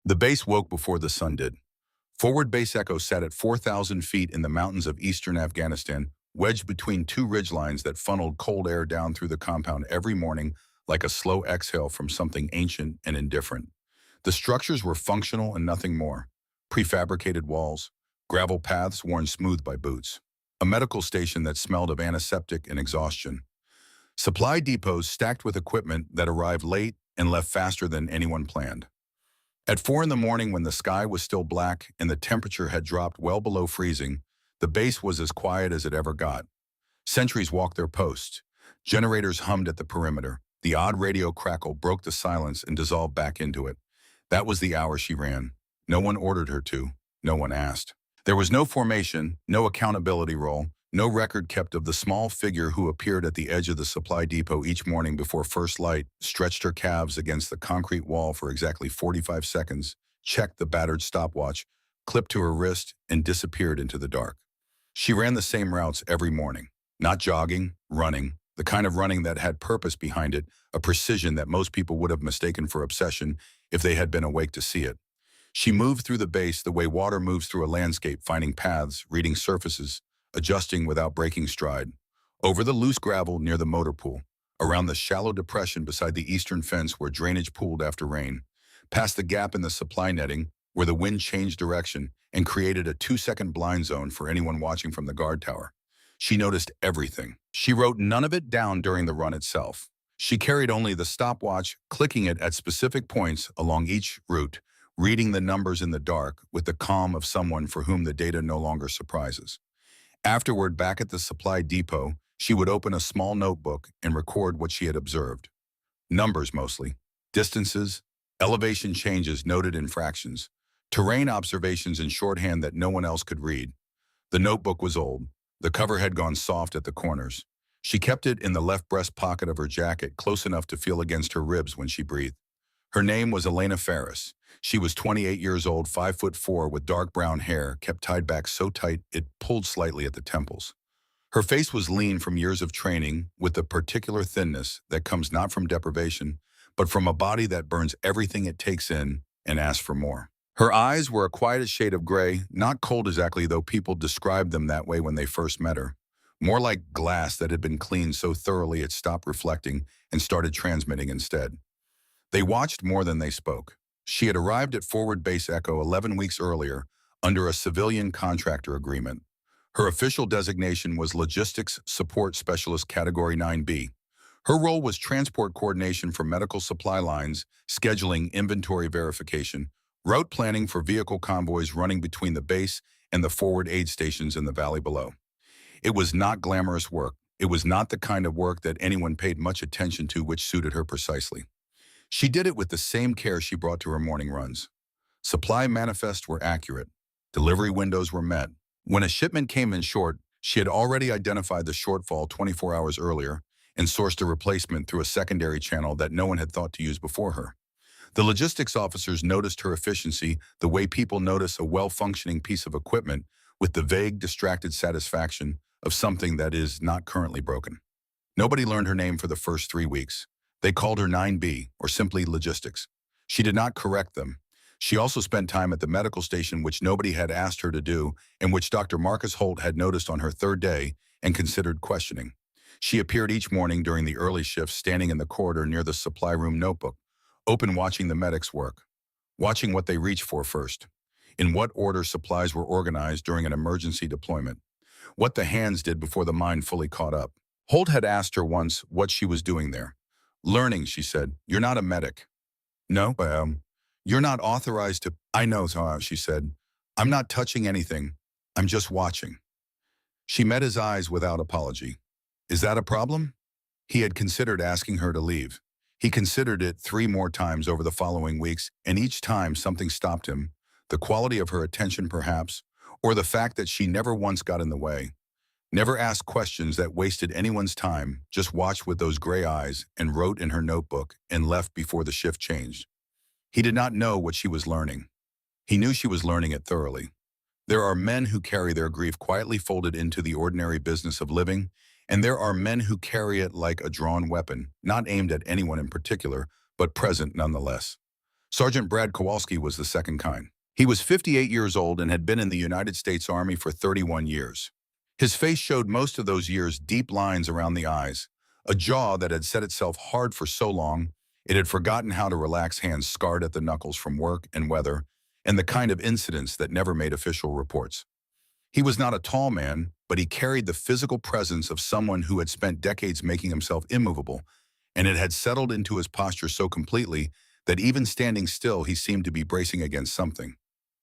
The base woke before the sun did. Forward Base Echo sat at 4,000 feet in the mountains of eastern Afghanistan, wedged between two ridgelines that funneled cold air down through the compound every morning like a slow exhale from something ancient and indifferent. The structures were functional and nothing more. Prefabricated walls, gravel paths worn smooth by boots, a medical station that smelled of antiseptic and exhaustion. Supply depots stacked with equipment that arrived late and left faster than anyone planned. At 4 in the morning, when the sky was still black and the temperature had dropped well below freezing, the base was as quiet as it ever got. Sentries walked their posts. Generators hummed at the perimeter. The odd radio crackle broke the silence and dissolved back into it. That was the hour she ran. No one ordered her to. No one asked. There was no formation, no accountability role, no record kept of the small figure who appeared at the edge of the supply depot each morning before first light, stretched her calves against the concrete wall for exactly 45 seconds, checked the battered stopwatch, clipped to her wrist, and disappeared into the dark. She ran the same routes every morning, not jogging, running, the kind of running that had purpose behind it, a precision that most people would have mistaken for obsession if they had been awake to see it. She moved through the base the way water moves through a landscape, finding paths, reading surfaces, adjusting without breaking stride. Over the loose gravel near the motor pool, around the shallow depression beside the eastern fence where drainage pooled after rain, past the gap in the supply netting where the wind changed direction and created a 2-second blind zone for anyone watching from the guard tower. She noticed everything. She wrote none of it down during the run itself. She carried only the stopwatch, clicking it at specific points along each route, reading the numbers in the dark with the calm of someone for whom the data no longer surprises. Afterward, back at the supply depot, she would open a small notebook and record what she had observed. Numbers mostly. Distances, elevation changes noted in fractions, terrain observations in shorthand that no one else could read. The notebook was old. The cover had gone soft at the corners. She kept it in the left breast pocket of her jacket, close enough to feel against her ribs when she breathed. Her name was Elena Ferris. She was 28 years old, 5'4", with dark brown hair, kept tied back so tight it pulled slightly at the temples. Her face was lean from years of training, with the particular thinness that comes not from deprivation, but from a body that burns everything it takes in and asks for more. Her eyes were a quietest shade of gray, not cold exactly, though people described them that way when they first met her. More like glass that had been cleaned so thoroughly it stopped reflecting and started transmitting instead. They watched more than they spoke. She had arrived at Forward Base Echo 11 weeks earlier under a civilian contractor agreement. Her official designation was Logistics Support Specialist Category 9B. Her role was transport coordination for medical supply lines, scheduling inventory verification, route planning for vehicle convoys running between the base and the forward aid stations in the valley below. It was not glamorous work. It was not the kind of work that anyone paid much attention to, which suited her precisely. She did it with the same care she brought to her morning runs. Supply manifests were accurate. Delivery windows were met. When a shipment came in short, she had already identified the shortfall 24 hours earlier and sourced a replacement through a secondary channel that no one had thought to use before her. The logistics officers noticed her efficiency the way people notice a well-functioning piece of equipment, with the vague, distracted satisfaction of something that is not currently broken. Nobody learned her name for the first 3 weeks. They called her 9B, or simply Logistics. She did not correct them. She also spent time at the medical station, which nobody had asked her to do, and which Dr. Marcus Holt had noticed on her third day and considered questioning. She appeared each morning during the early shifts, standing in the corridor near the supply room notebook, open, watching the medics work, watching what they reached for first, in what order supplies were organized during an emergency deployment, what the hands did before the mind fully caught up. Holt had asked her once what she was doing there. Learning, she said. You're not a medic. No, you're not authorized to. I know, she said. I'm not touching anything. I'm just watching. She met his eyes without apology. Is that a problem? He had considered asking her to leave. He considered it 3 more times over the following weeks, and each time something stopped him. The quality of her attention, perhaps, or the fact that she never once got in the way. Never asked questions that wasted anyone's time, just watched with those gray eyes and wrote in her notebook and left before the shift changed. He did not know what she was learning. He knew she was learning it thoroughly. There are men who carry their grief quietly folded into the ordinary business of living, and there are men who carry it like a drawn weapon, not aimed at anyone in particular, but present nonetheless. Sergeant Brad Kowalski was the second kind. He was 58 years old and had been in the United States Army for 31 years. His face showed most of those years deep lines around the eyes, a jaw that had set itself hard for so long it had forgotten how to relax, hands scarred at the knuckles from work and weather, and the kind of incidents that never made official reports. He was not a tall man, but he carried the physical presence of someone who had spent decades making himself immovable, and it had settled into his posture so completely that even standing still he seemed to be bracing against something.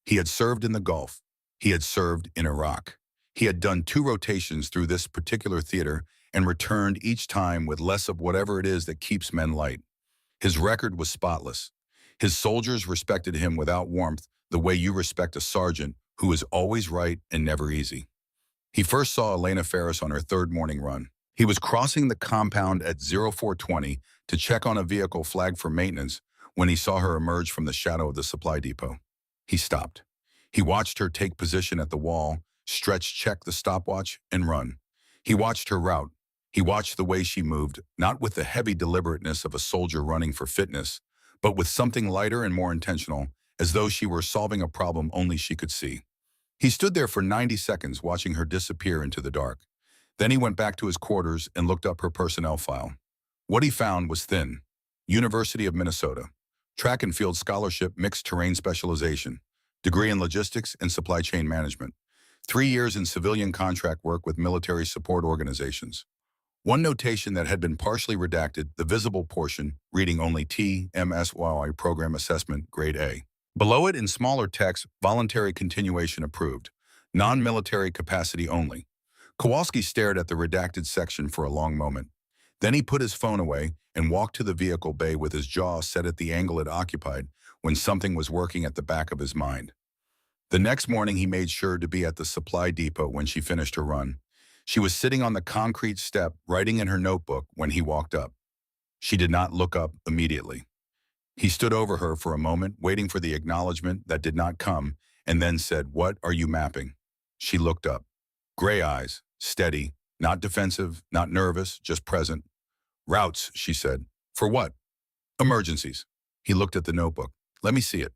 He had served in the Gulf. He had served in Iraq. He had done 2 rotations through this particular theater and returned each time with less of whatever it is that keeps men light. His record was spotless. His soldiers respected him without warmth, the way you respect a sergeant who is always right and never easy. He first saw Elena Ferris on her 3rd morning run. He was crossing the compound at 0420 to check on a vehicle flagged for maintenance when he saw her emerge from the shadow of the supply depot. He stopped. He watched her take position at the wall, stretch, check the stopwatch, and run. He watched her route. He watched the way she moved, not with the heavy deliberateness of a soldier running for fitness, but with something lighter and more intentional, as though she were solving a problem only she could see. He stood there for 90 seconds watching her disappear into the dark. Then he went back to his quarters and looked up her personnel file. What he found was thin. University of Minnesota. Track and field scholarship, mixed terrain specialization. Degree in logistics and supply chain management. 3 years in civilian contract work with military support organizations. One notation that had been partially redacted, the visible portion, reading only TMSY Program Assessment, Grade A. Below it in smaller text, voluntary continuation approved. Non-military capacity only. Kowalski stared at the redacted section for a long moment. Then he put his phone away and walked to the vehicle bay with his jaw set at the angle it occupied when something was working at the back of his mind. The next morning he made sure to be at the supply depot when she finished her run. She was sitting on the concrete step, writing in her notebook when he walked up. She did not look up immediately. He stood over her for a moment, waiting for the acknowledgement that did not come, and then said, "What are you mapping?" She looked up. Gray eyes, steady, not defensive, not nervous, just present. "Routes," she said. "For what?" "Emergencies." He looked at the notebook. "Let me see it."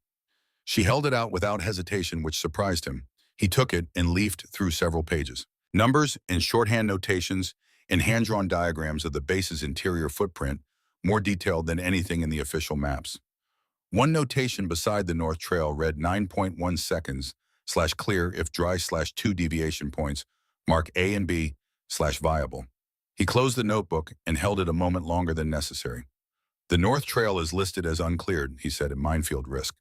She held it out without hesitation, which surprised him. He took it and leafed through several pages. Numbers and shorthand notations and hand-drawn diagrams of the base's interior footprint, more detailed than anything in the official maps. One notation beside the North Trail read 9.1 seconds / clear if dry / 2 deviation points, mark A and B / viable. He closed the notebook and held it a moment longer than necessary. "The North Trail is listed as uncleared," he said, at minefield risk.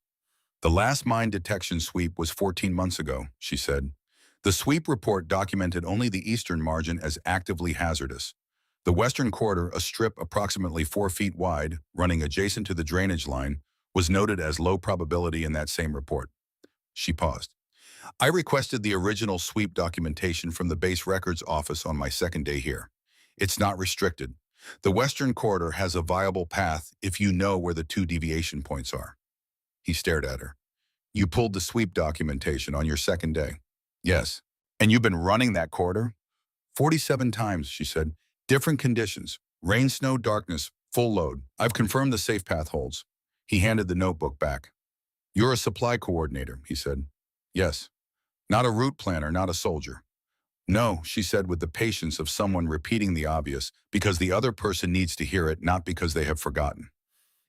"The last mine detection sweep was 14 months ago," she said. The sweep report documented only the eastern margin as actively hazardous. The western corridor, a strip approximately 4 feet wide, running adjacent to the drainage line, was noted as low probability in that same report. She paused. "I requested the original sweep documentation from the base records office on my 2nd day here. It's not restricted. The western corridor has a viable path if you know where the 2 deviation points are." He stared at her. "You pulled the sweep documentation on your 2nd day?" "Yes." "And you've been running that corridor?" 47 times, she said. "Different conditions. Rain, snow, darkness, full load. I've confirmed the safe path holds." He handed the notebook back. "You're a supply coordinator," he said. "Yes." "Not a route planner, not a soldier." "No," she said with the patience of someone repeating the obvious, because the other person needs to hear it, not because they have forgotten.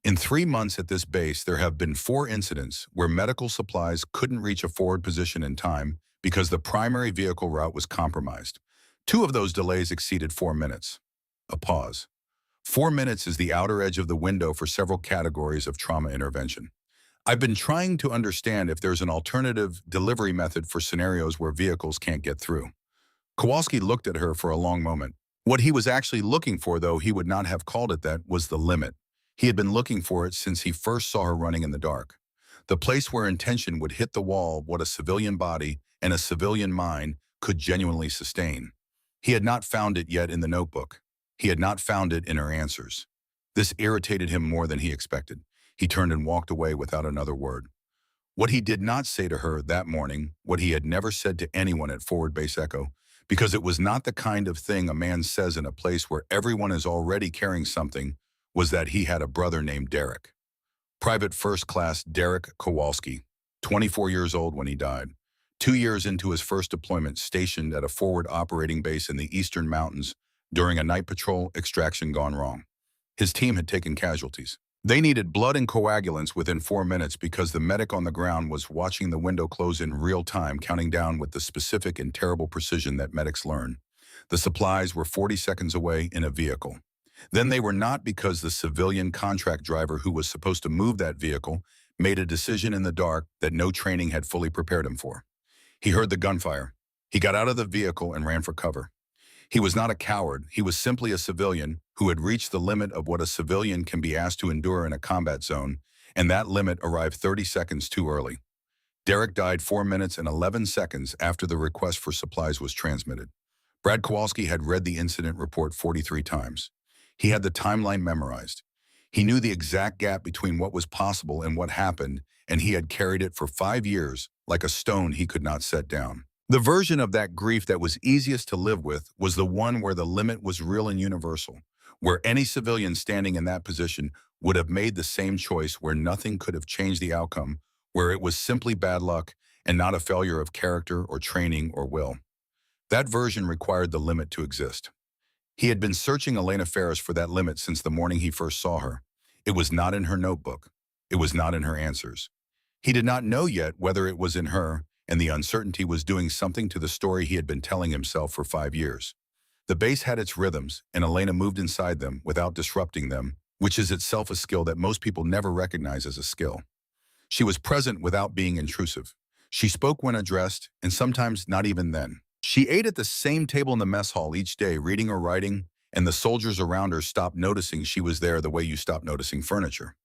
"In 3 months at this base, there have been 4 incidents where medical supplies couldn't reach a forward position in time because the primary vehicle route was compromised. 2 of those delays exceeded 4 minutes. A pause. 4 minutes is the outer edge of the window for several categories of trauma intervention. I've been trying to understand if there's an alternative delivery method for scenarios where vehicles can't get through." Kowalski looked at her for a long moment. What he was actually looking for, though he would not have called it that, was the limit. He had been looking for it since he first saw her running in the dark. The place where intention would hit the wall of what a civilian body and a civilian mind could genuinely sustain. He had not found it yet in the notebook. He had not found it in her answers. This irritated him more than he expected. He turned and walked away without another word. What he did not say to her that morning, what he had never said to anyone at Forward Base Echo, because it was not the kind of thing a man says in a place where everyone is already carrying something, was that he had a brother named Derek. Private First Class Derek Kowalski, 24 years old when he died. 2 years into his first deployment, stationed at a forward operating base in the eastern mountains during a night patrol, extraction gone wrong. His team had taken casualties. They needed blood and coagulants within 4 minutes because the medic on the ground was watching the window close in real time, counting down with the specific and terrible precision that medics learn. The supplies were 40 seconds away in a vehicle. Then they were not, because the civilian contract driver who was supposed to move that vehicle made a decision in the dark that no training had fully prepared him for. He heard the gunfire. He got out of the vehicle and ran for cover. He was not a coward. He was simply a civilian who had reached the limit of what a civilian can be asked to endure in a combat zone, and that limit arrived 30 seconds too early. Derek died 4 minutes and 11 seconds after the request for supplies was transmitted. Brad Kowalski had read the incident report 43 times. He had the timeline memorized. He knew the exact gap between what was possible and what happened, and he had carried it for 5 years like a stone he could not set down. The version of that grief that was easiest to live with was the one where the limit was real and universal, where any civilian standing in that position would have made the same choice, where nothing could have changed the outcome, where it was simply bad luck and not a failure of character or training or will. That version required the limit to exist. He had been searching Elena Ferris for that limit since the morning he first saw her. It was not in her notebook. It was not in her answers. He did not know yet whether it was in her, and the uncertainty was doing something to the story he had been telling himself for 5 years. The base had its rhythms, and Elena moved inside them without disrupting them, which is itself a skill that most people never recognize as a skill. She was present without being intrusive. She spoke when addressed, and sometimes not even then. She ate at the same table in the mess hall each day, reading or writing, and the soldiers around her stopped noticing she was there the way you stop noticing furniture.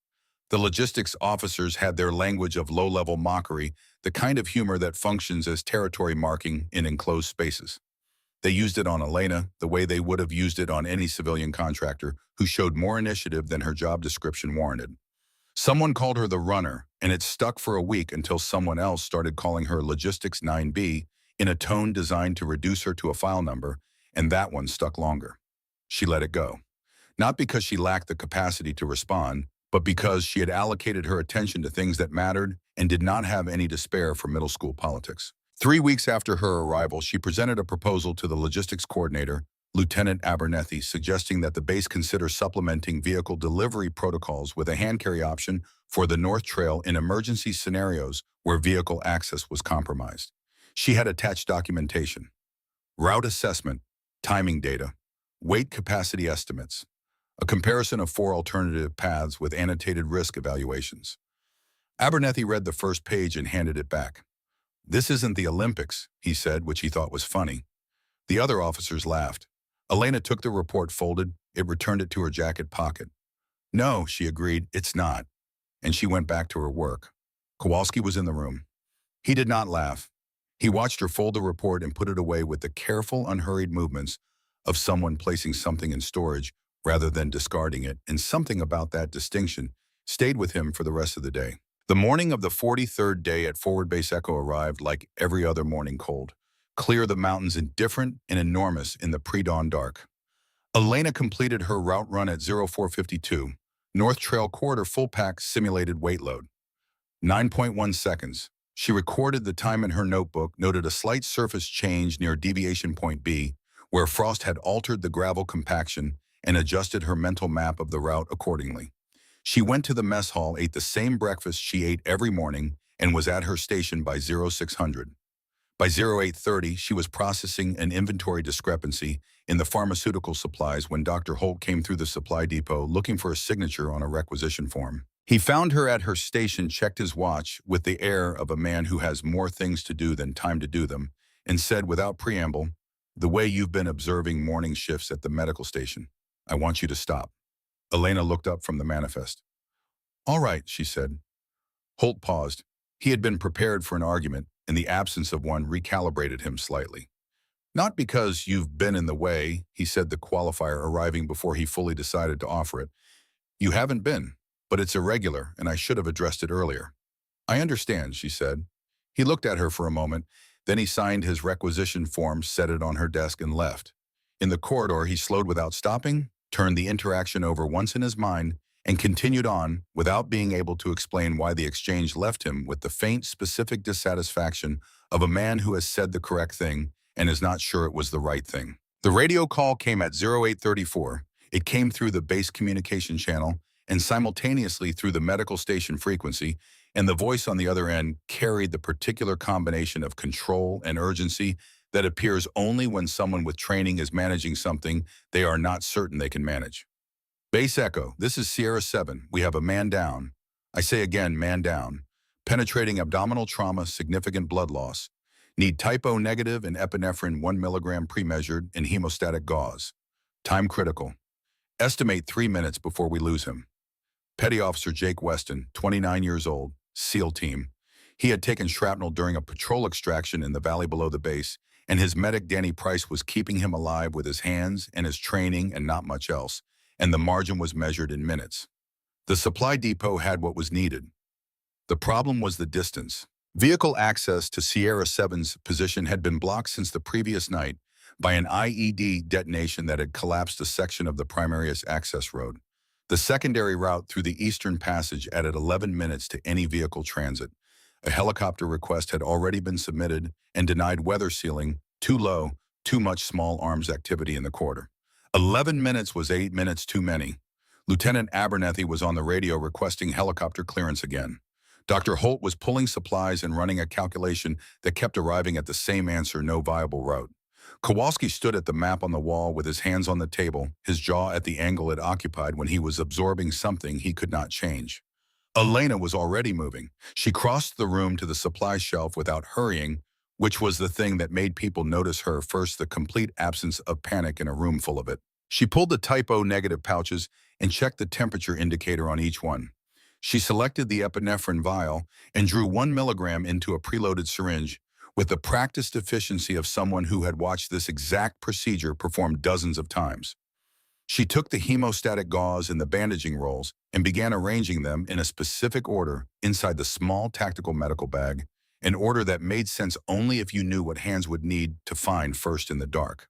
The logistics officers had their language of low-level mockery, the kind of humor that functions as territory marking in enclosed spaces. They used it on Elena the way they would have used it on any civilian contractor who showed more initiative than her job description warranted. Someone called her the runner, and it stuck for a week until someone else started calling her Logistics 9B in a tone designed to reduce her to a file number, and that one stuck longer. She let it go. Not because she lacked the capacity to respond, but because she had allocated her attention to things that mattered and did not have any to spare for middle school politics. 3 weeks after her arrival, she presented a proposal to the logistics coordinator, Lieutenant Abernethy, suggesting that the base consider supplementing vehicle delivery protocols with a hand carry option for the North Trail in emergency scenarios where vehicle access was compromised. She had attached documentation, route assessment, timing data, weight capacity estimates, a comparison of 4 alternative paths with annotated risk evaluations. Abernethy read the first page and handed it back. "This isn't the Olympics," he said, which he thought was funny. The other officers laughed. Elena took the report folded. It returned it to her jacket pocket. "No," she agreed, "it's not." And she went back to her work. Kowalski was in the room. He did not laugh. He watched her fold the report and put it away with the careful, unhurried movements of someone placing something in storage rather than discarding it, and something about that distinction stayed with him for the rest of the day. The morning of the 43rd day at Forward Base Echo arrived like every other morning, cold, clear of the mountains, indifferent and enormous in the pre-dawn dark. Elena completed her route run at 0452, North Trail Corridor full pack simulated weight load. 9.1 seconds. She recorded the time in her notebook, noted a slight surface change near deviation point B, where frost had altered the gravel compaction, and adjusted her mental map of the route accordingly. She went to the mess hall, ate the same breakfast she ate every morning, and was at her station by 0600. By 0830, she was processing an inventory discrepancy in the pharmaceutical supplies when Dr. Holt came through the supply depot looking for a signature on a requisition form. He found her at her station, checked his watch with the air of a man who has more things to do than time to do them, and said without preamble, "The way you've been observing morning shifts at the medical station, I want you to stop." Elena looked up from the manifest. "All right," she said. Holt paused. He had been prepared for an argument, and the absence of one recalibrated him slightly. "Not because you've been in the way," he said, the qualifier arriving before he fully decided to offer it. "You haven't been, but it's irregular, and I should have addressed it earlier." "I understand," she said. He looked at her for a moment, then he signed his requisition form, set it on her desk, and left. In the corridor, he slowed without stopping, turned the interaction over once in his mind, and continued on without being able to explain why the exchange left him with the faint, specific dissatisfaction of a man who has said the correct thing and is not sure it was the right thing. The radio call came at 0834. It came through the base communication channel and simultaneously through the medical station frequency, and the voice on the other end carried the particular combination of control and urgency that appears only when someone with training is managing something they are not certain they can manage. Base Echo, this is Sierra 7. We have a man down. I say again, man down. Penetrating abdominal trauma, significant blood loss. Need type O negative and epinephrine 1 milligram pre-measured in hemostatic gauze. Time critical. Estimate 3 minutes before we lose him. Petty Officer Jake Weston, 29 years old, SEAL team. He had taken shrapnel during a patrol extraction in the valley below the base, and his medic Danny Price was keeping him alive with his hands and his training and not much else, and the margin was measured in minutes. The supply depot had what was needed. The problem was the distance. Vehicle access to Sierra 7's position had been blocked since the previous night by an IED detonation that had collapsed a section of the primary access road. The secondary route through the Eastern Passage added 11 minutes to any vehicle transit. A helicopter request had already been submitted and denied weather sealing, too low, too much small arms activity in the quarter. 11 minutes was 8 minutes too many. Lieutenant Abernethy was on the radio requesting helicopter clearance again. Dr. Holt was pulling supplies and running a calculation that kept arriving at the same answer, no viable route. Kowalski stood at the map on the wall with his hands on the table, his jaw at the angle it occupied when he was absorbing something he could not change. Elena was already moving. She crossed the room to the supply shelf without hurrying, which was the thing that made people notice her first, the complete absence of panic in a room full of it. She pulled the type O negative pouches and checked the temperature indicator on each one. She selected the epinephrine vial and drew 1 milligram into a preloaded syringe with the practiced efficiency of someone who had watched this exact procedure performed dozens of times. She took the hemostatic gauze and the bandaging rolls and began arranging them in a specific order inside the small tactical medical bag, an order that made sense only if you knew what hands would need to find first in the dark.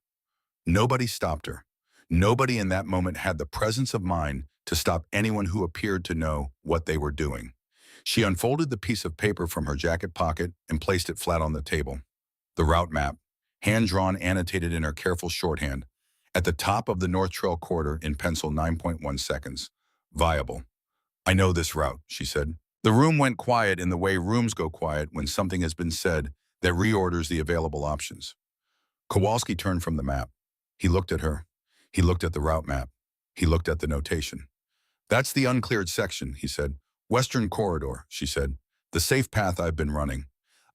Nobody stopped her. Nobody in that moment had the presence of mind to stop anyone who appeared to know what they were doing. She unfolded the piece of paper from her jacket pocket and placed it flat on the table. The route map, hand-drawn, annotated in her careful shorthand, at the top of the North Trail corridor in pencil 9.1 seconds. Viable. I know this route, she said. The room went quiet in the way rooms go quiet when something has been said that reorders the available options. Kowalski turned from the map. He looked at her. He looked at the route map. He looked at the notation. That's the uncleared section, he said. Western Corridor, she said. The safe path I've been running.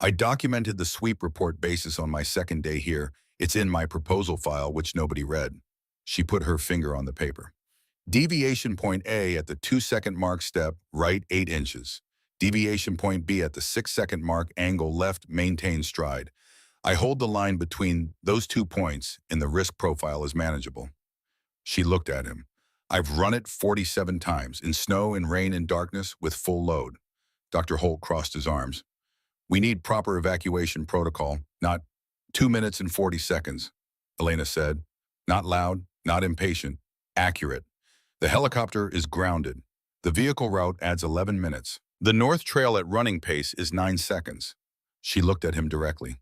I documented the sweep report basis on my second day here. It's in my proposal file, which nobody read. She put her finger on the paper. Deviation point A at the 2-second mark step, right 8 inches. Deviation point B at the 6-second mark angle left, maintain stride. I hold the line between those 2 points and the risk profile is manageable. She looked at him. I've run it 47 times, in snow and rain and darkness, with full load. Dr. Holt crossed his arms. We need proper evacuation protocol, not 2 minutes and 40 seconds, Elena said. Not loud, not impatient, accurate. The helicopter is grounded. The vehicle route adds 11 minutes. The North Trail at running pace is 9 seconds. She looked at him directly.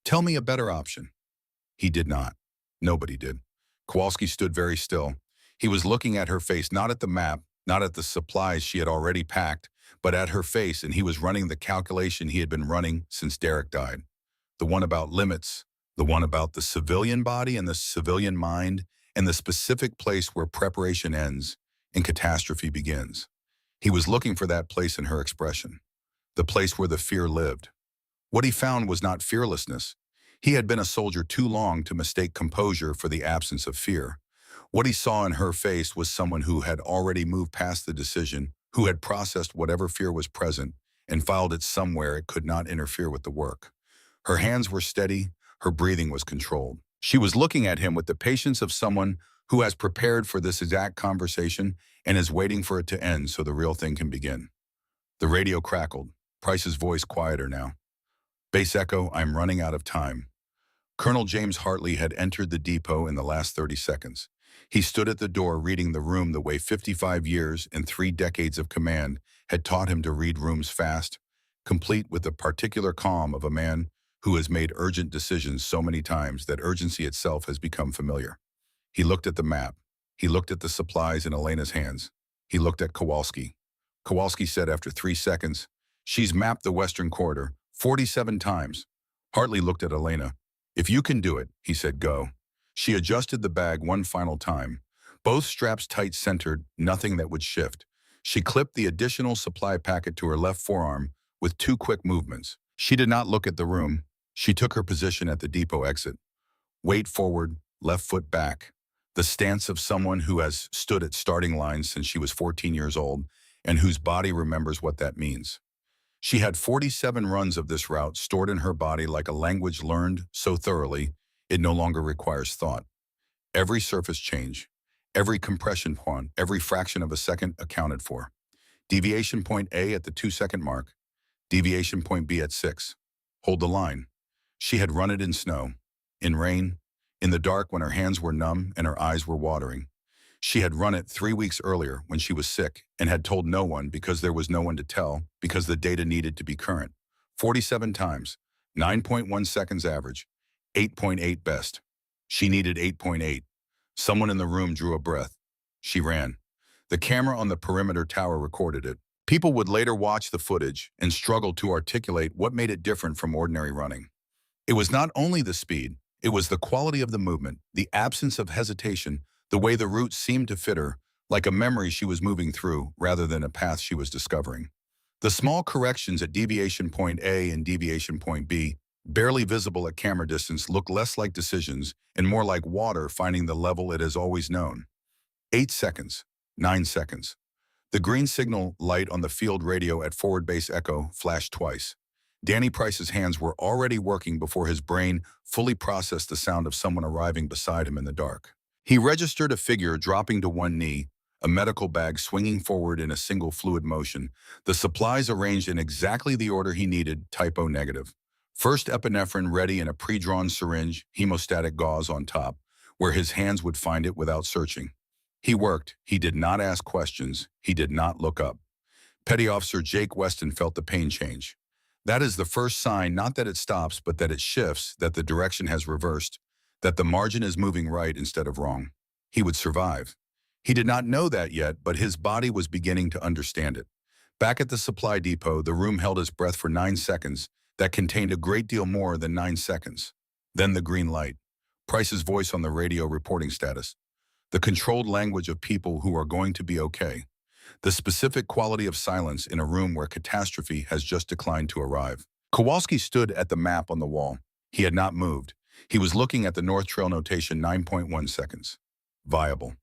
Tell me a better option. He did not. Nobody did. Kowalski stood very still. He was looking at her face, not at the map, not at the supplies she had already packed, but at her face, and he was running the calculation he had been running since Derek died. The one about limits, the one about the civilian body and the civilian mind, and the specific place where preparation ends and catastrophe begins. He was looking for that place in her expression, the place where the fear lived. What he found was not fearlessness. He had been a soldier too long to mistake composure for the absence of fear. What he saw in her face was someone who had already moved past the decision, who had processed whatever fear was present and filed it somewhere it could not interfere with the work. Her hands were steady, her breathing was controlled. She was looking at him with the patience of someone who has prepared for this exact conversation and is waiting for it to end so the real thing can begin. The radio crackled, Price's voice quieter now. Base Echo, I'm running out of time. Colonel James Hartley had entered the depot in the last 30 seconds. He stood at the door reading the room the way 55 years and 3 decades of command had taught him to read rooms fast, complete with the particular calm of a man who has made urgent decisions so many times that urgency itself has become familiar. He looked at the map. He looked at the supplies in Elena's hands. He looked at Kowalski. Kowalski said after 3 seconds, "She's mapped the Western Corridor 47 times. Hartley looked at Elena. "If you can do it," he said, "go." She adjusted the bag one final time. Both straps tight centered, nothing that would shift. She clipped the additional supply packet to her left forearm with 2 quick movements. She did not look at the room. She took her position at the depot exit. Weight forward, left foot back. The stance of someone who has stood at starting lines since she was 14 years old and whose body remembers what that means. She had 47 runs of this route stored in her body like a language learned so thoroughly it no longer requires thought. Every surface change, every compression point, every fraction of a second accounted for. Deviation point A at the 2 second mark, deviation point B at 6. Hold the line. She had run it in snow, in rain, in the dark when her hands were numb and her eyes were watering. She had run it 3 weeks earlier when she was sick and had told no one because there was no one to tell because the data needed to be current. 47 times, 9.1 seconds average, 8.8 best. She needed 8.8. Someone in the room drew a breath. She ran. The camera on the perimeter tower recorded it. People would later watch the footage and struggle to articulate what made it different from ordinary running. It was not only the speed, it was the quality of the movement, the absence of hesitation, the way the route seemed to fit her, like a memory she was moving through rather than a path she was discovering. The small corrections at deviation point A and deviation point B, barely visible at camera distance, looked less like decisions and more like water finding the level it has always known. 8 seconds, 9 seconds. The green signal light on the field radio at forward base echo flashed twice. Danny Price's hands were already working before his brain fully processed the sound of someone arriving beside him in the dark. He registered a figure dropping to one knee, a medical bag swinging forward in a single fluid motion, the supplies arranged in exactly the order he needed, typo negative. First epinephrine ready in a pre-drawn syringe, hemostatic gauze on top, where his hands would find it without searching. He worked. He did not ask questions. He did not look up. Petty Officer Jake Weston felt the pain change. That is the first sign, not that it stops, but that it shifts, that the direction has reversed, that the margin is moving right instead of wrong. He would survive. He did not know that yet, but his body was beginning to understand it. Back at the supply depot, the room held his breath for 9 seconds. That contained a great deal more than 9 seconds. Then the green light. Price's voice on the radio reporting status. The controlled language of people who are going to be okay. The specific quality of silence in a room where catastrophe has just declined to arrive. Kowalski stood at the map on the wall. He had not moved. He was looking at the North Trail notation 9.1 seconds. Viable.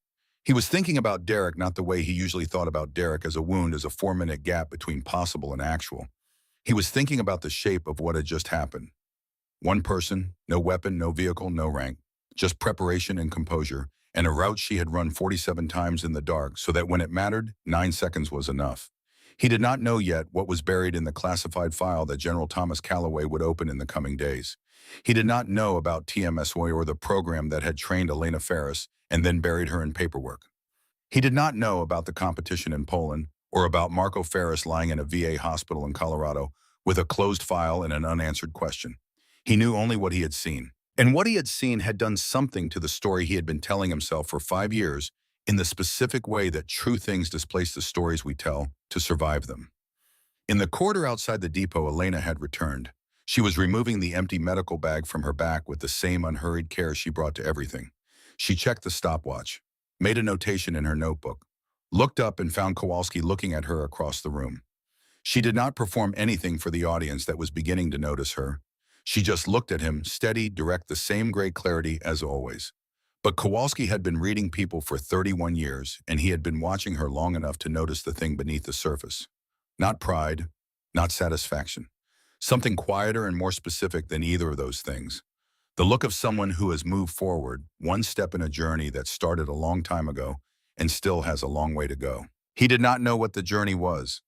He was thinking about Derek not the way he usually thought about Derek as a wound as a 4-minute gap between possible and actual. He was thinking about the shape of what had just happened. One person, no weapon, no vehicle, no rank, just preparation and composure, and a route she had run 47 times in the dark so that when it mattered, 9 seconds was enough. He did not know yet what was buried in the classified file that General Thomas Calloway would open in the coming days. He did not know about TMSOI or the program that had trained Elena Ferris and then buried her in paperwork. He did not know about the competition in Poland or about Marco Ferris lying in a VA hospital in Colorado with a closed file and an unanswered question. He knew only what he had seen. And what he had seen had done something to the story he had been telling himself for 5 years in the specific way that true things displace the stories we tell to survive them. In the corridor outside the depot, Elena had returned. She was removing the empty medical bag from her back with the same unhurried care she brought to everything. She checked the stopwatch, made a notation in her notebook, looked up and found Kowalski looking at her across the room. She did not perform anything for the audience that was beginning to notice her. She just looked at him, steady, direct, the same great clarity as always. But Kowalski had been reading people for 31 years, and he had been watching her long enough to notice the thing beneath the surface. Not pride, not satisfaction. Something quieter and more specific than either of those things. The look of someone who has moved forward, one step in a journey that started a long time ago and still has a long way to go. He did not know what the journey was,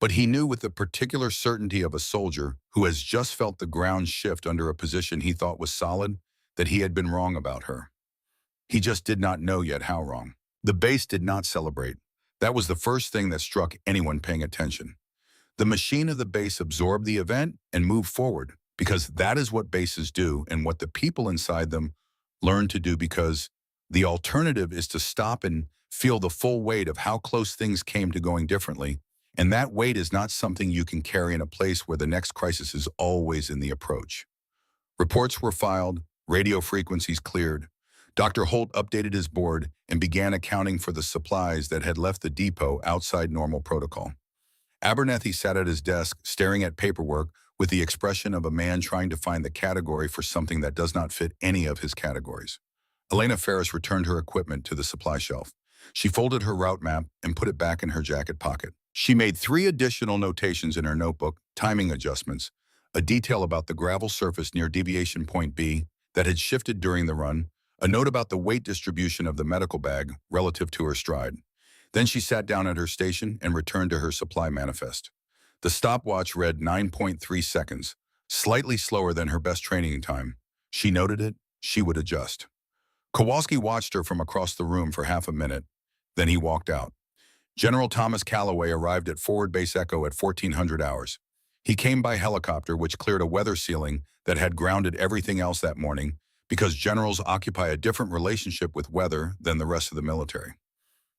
but he knew with the particular certainty of a soldier who has just felt the ground shift under a position he thought was solid that he had been wrong about her. He just did not know yet how wrong. The base did not celebrate. That was the first thing that struck anyone paying attention. The machine of the base absorbed the event and moved forward, because that is what bases do and what the people inside them learn to do, because the alternative is to stop and feel the full weight of how close things came to going differently, and that weight is not something you can carry in a place where the next crisis is always in the approach. Reports were filed, radio frequencies cleared. Dr. Holt updated his board and began accounting for the supplies that had left the depot outside normal protocol. Abernethy sat at his desk, staring at paperwork with the expression of a man trying to find the category for something that does not fit any of his categories. Elena Ferris returned her equipment to the supply shelf. She folded her route map and put it back in her jacket pocket. She made 3 additional notations in her notebook: timing adjustments, a detail about the gravel surface near deviation point B that had shifted during the run, a note about the weight distribution of the medical bag relative to her stride. Then she sat down at her station and returned to her supply manifest. The stopwatch read 9.3 seconds, slightly slower than her best training time. She noted it. She would adjust. Kowalski watched her from across the room for half a minute. Then he walked out. General Thomas Calloway arrived at Forward Base Echo at 1400 hours. He came by helicopter, which cleared a weather ceiling that had grounded everything else that morning, because generals occupy a different relationship with weather than the rest of the military.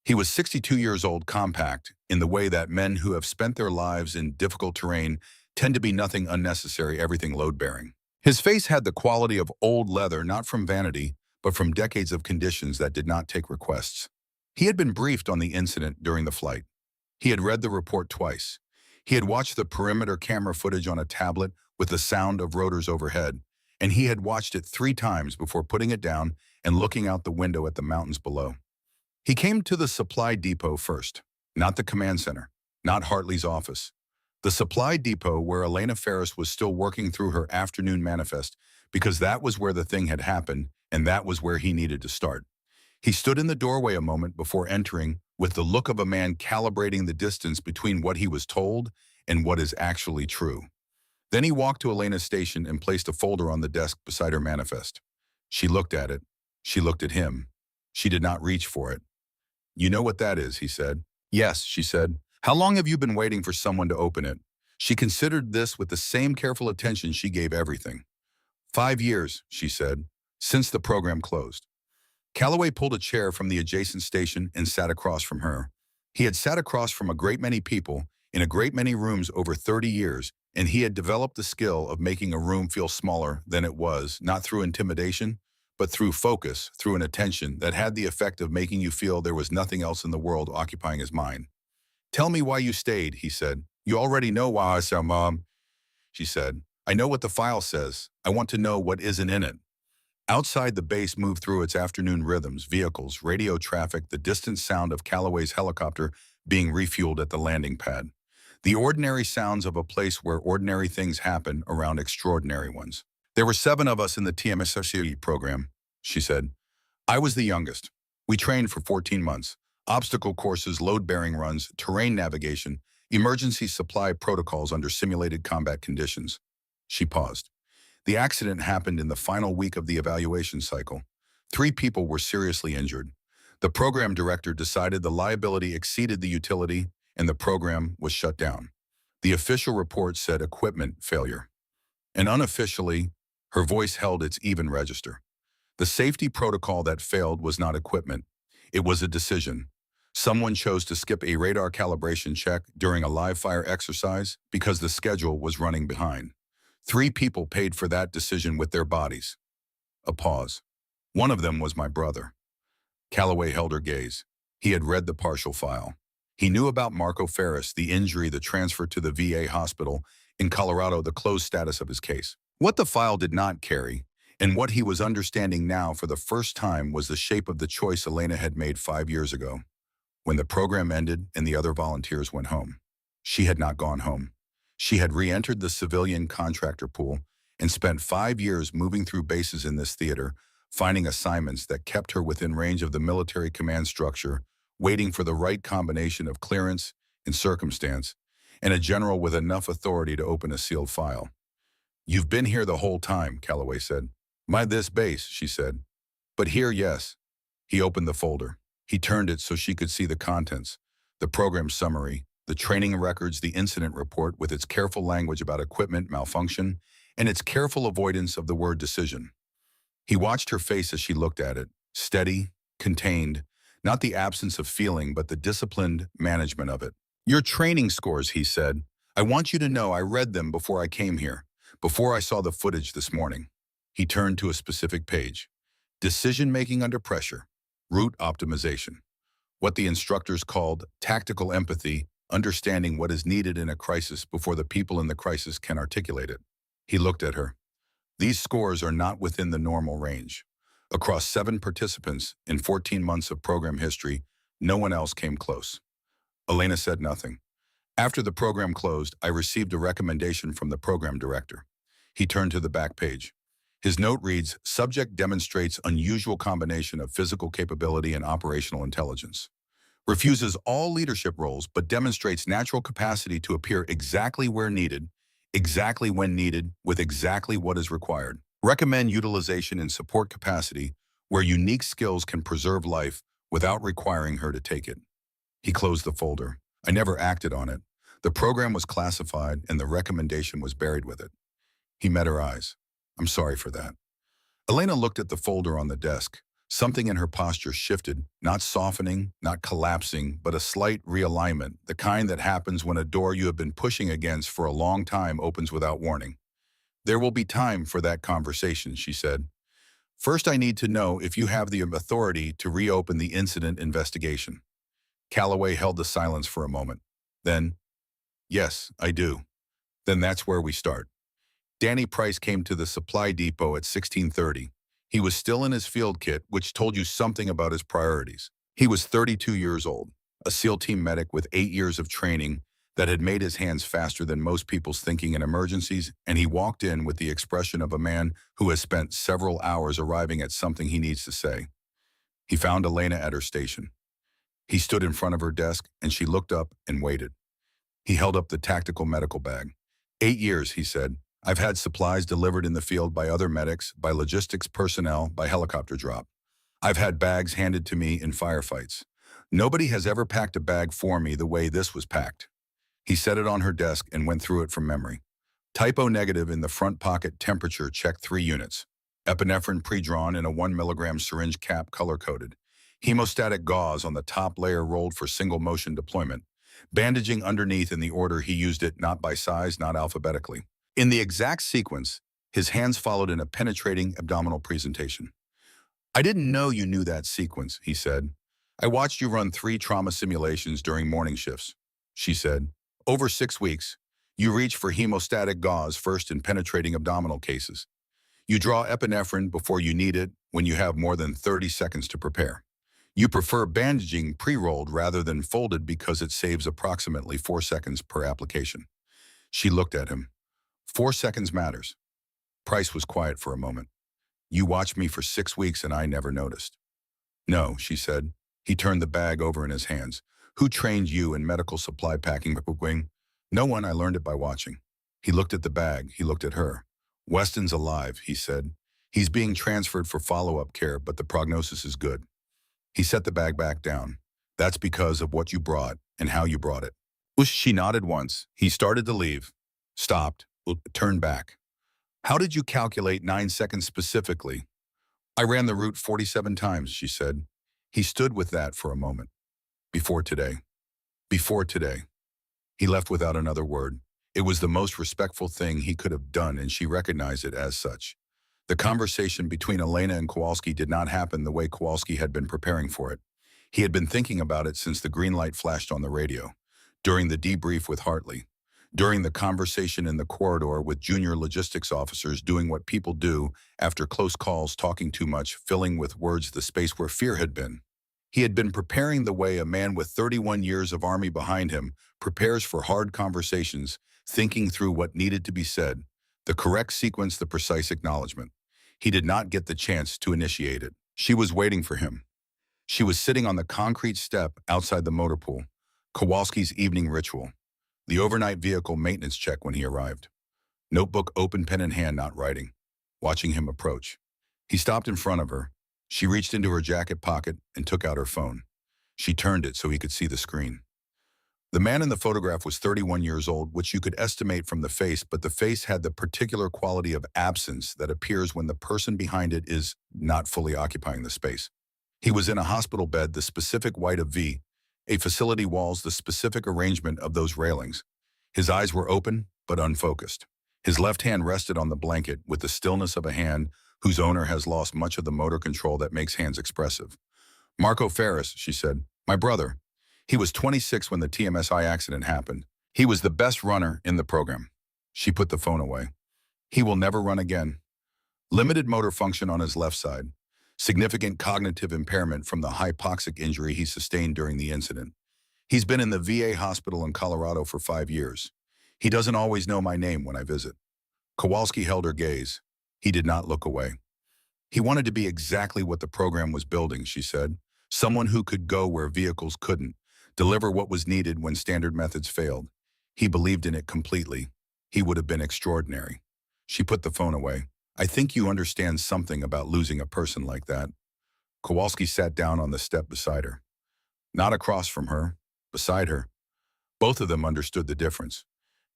He was 62 years old, compact, in the way that men who have spent their lives in difficult terrain tend to be nothing unnecessary, everything load-bearing. His face had the quality of old leather, not from vanity, but from decades of conditions that did not take requests. He had been briefed on the incident during the flight. He had read the report twice. He had watched the perimeter camera footage on a tablet with the sound of rotors overhead, and he had watched it 3 times before putting it down and looking out the window at the mountains below. He came to the supply depot first, not the command center, not Hartley's office. The supply depot where Elena Ferris was still working through her afternoon manifest, because that was where the thing had happened, and that was where he needed to start. He stood in the doorway a moment before entering, with the look of a man calibrating the distance between what he was told and what is actually true. Then he walked to Elena's station and placed a folder on the desk beside her manifest. She looked at it. She looked at him. She did not reach for it. "You know what that is," he said. "Yes," she said. "How long have you been waiting for someone to open it?" She considered this with the same careful attention she gave everything. 5 years, she said, since the program closed. Calloway pulled a chair from the adjacent station and sat across from her. He had sat across from a great many people in a great many rooms over 30 years, and he had developed the skill of making a room feel smaller than it was, not through intimidation, but through focus, through an attention that had the effect of making you feel there was nothing else in the world occupying his mind. "Tell me why you stayed," he said. "You already know why I said, Mom," she said. "I know what the file says. I want to know what isn't in it." Outside, the base moved through its afternoon rhythms: vehicles, radio traffic, the distant sound of Calloway's helicopter being refueled at the landing pad. The ordinary sounds of a place where ordinary things happen around extraordinary ones. "There were 7 of us in the TMSSC program," she said. "I was the youngest. We trained for 14 months. Obstacle courses, load-bearing runs, terrain navigation, emergency supply protocols under simulated combat conditions." She paused. "The accident happened in the final week of the evaluation cycle. 3 people were seriously injured. The program director decided the liability exceeded the utility, and the program was shut down. The official report said equipment failure. And unofficially, her voice held its even register. The safety protocol that failed was not equipment. It was a decision. Someone chose to skip a radar calibration check during a live fire exercise because the schedule was running behind. 3 people paid for that decision with their bodies." A pause. "One of them was my brother." Calloway held her gaze. He had read the partial file. He knew about Marco Ferris, the injury, the transfer to the VA hospital in Colorado, the closed status of his case. What the file did not carry, and what he was understanding now for the first time, was the shape of the choice Elena had made 5 years ago, when the program ended and the other volunteers went home. She had not gone home. She had re-entered the civilian contractor pool and spent 5 years moving through bases in this theater, finding assignments that kept her within range of the military command structure, waiting for the right combination of clearance and circumstance, and a general with enough authority to open a sealed file. "You've been here the whole time," Calloway said. "My this base," she said. "But here, yes. He opened the folder. He turned it so she could see the contents, the program summary, the training records, the incident report with its careful language about equipment malfunction, and its careful avoidance of the word decision. He watched her face as she looked at it, steady, contained, not the absence of feeling, but the disciplined management of it. Your training scores, he said. I want you to know I read them before I came here, before I saw the footage this morning. He turned to a specific page. Decision-making under pressure, route optimization. What the instructors called tactical empathy, understanding what is needed in a crisis before the people in the crisis can articulate it. He looked at her. These scores are not within the normal range. Across 7 participants in 14 months of program history, no one else came close. Elena said nothing. After the program closed, I received a recommendation from the program director. He turned to the back page. His note reads, subject demonstrates unusual combination of physical capability and operational intelligence. Refuses all leadership roles but demonstrates natural capacity to appear exactly where needed, exactly when needed, with exactly what is required. Recommend utilization in support capacity where unique skills can preserve life without requiring her to take it. He closed the folder. I never acted on it. The program was classified and the recommendation was buried with it. He met her eyes. I'm sorry for that. Elena looked at the folder on the desk. Something in her posture shifted, not softening, not collapsing, but a slight realignment, the kind that happens when a door you have been pushing against for a long time opens without warning. There will be time for that conversation, she said. First, I need to know if you have the authority to reopen the incident investigation. Calloway held the silence for a moment. Then, yes, I do. Then that's where we start. Danny Price came to the supply depot at 16:30. He was still in his field kit, which told you something about his priorities. He was 32 years old, a SEAL team medic with 8 years of training that had made his hands faster than most people's thinking in emergencies, and he walked in with the expression of a man who has spent several hours arriving at something he needs to say. He found Elena at her station. He stood in front of her desk, and she looked up and waited. He held up the tactical medical bag. 8 years, he said. I've had supplies delivered in the field by other medics, by logistics personnel, by helicopter drop. I've had bags handed to me in firefights. Nobody has ever packed a bag for me the way this was packed. He set it on her desk and went through it from memory. Typo negative in the front pocket, temperature checked 3 units. Epinephrine pre-drawn in a 1 milligram syringe cap color-coded. Hemostatic gauze on the top layer rolled for single motion deployment. Bandaging underneath in the order he used it, not by size, not alphabetically. In the exact sequence, his hands followed in a penetrating abdominal presentation. I didn't know you knew that sequence, he said. I watched you run 3 trauma simulations during morning shifts, she said. Over 6 weeks, you reach for hemostatic gauze first in penetrating abdominal cases. You draw epinephrine before you need it when you have more than 30 seconds to prepare. You prefer bandaging pre-rolled rather than folded because it saves approximately 4 seconds per application. She looked at him. 4 seconds matters. Price was quiet for a moment. You watched me for 6 weeks and I never noticed. No, she said. He turned the bag over in his hands. Who trained you in medical supply packing? No one, I learned it by watching. He looked at the bag, he looked at her. Weston's alive, he said. He's being transferred for follow-up care, but the prognosis is good. He set the bag back down. That's because of what you brought and how you brought it. She nodded once. He started to leave. Stopped. Turned back. How did you calculate 9 seconds specifically? I ran the route 47 times, she said. He stood with that for a moment. Before today. Before today. He left without another word. It was the most respectful thing he could have done, and she recognized it as such. The conversation between Elena and Kowalski did not happen the way Kowalski had been preparing for it. He had been thinking about it since the green light flashed on the radio, during the debrief with Hartley, during the conversation in the corridor with junior logistics officers doing what people do after close calls, talking too much, filling with words the space where fear had been. He had been preparing the way a man with 31 years of Army behind him prepares for hard conversations, thinking through what needed to be said, the correct sequence, the precise acknowledgement. He did not get the chance to initiate it. She was waiting for him. She was sitting on the concrete step outside the motor pool, Kowalski's evening ritual, the overnight vehicle maintenance check when he arrived. Notebook open, pen in hand, not writing, watching him approach. He stopped in front of her, She reached into her jacket pocket and took out her phone. She turned it so he could see the screen. The man in the photograph was 31 years old, which you could estimate from the face, but the face had the particular quality of absence that appears when the person behind it is not fully occupying the space. He was in a hospital bed, the specific white of V, a facility walls, the specific arrangement of those railings. His eyes were open, but unfocused. His left hand rested on the blanket with the stillness of a hand whose owner has lost much of the motor control that makes hands expressive. Marco Ferris, she said, my brother. He was 26 when the TMSI accident happened. He was the best runner in the program. She put the phone away. He will never run again. Limited motor function on his left side. Significant cognitive impairment from the hypoxic injury he sustained during the incident. He's been in the VA hospital in Colorado for 5 years. He doesn't always know my name when I visit. Kowalski held her gaze. He did not look away. He wanted to be exactly what the program was building, she said. Someone who could go where vehicles couldn't, deliver what was needed when standard methods failed. He believed in it completely. He would have been extraordinary. She put the phone away. I think you understand something about losing a person like that. Kowalski sat down on the step beside her. Not across from her, beside her. Both of them understood the difference.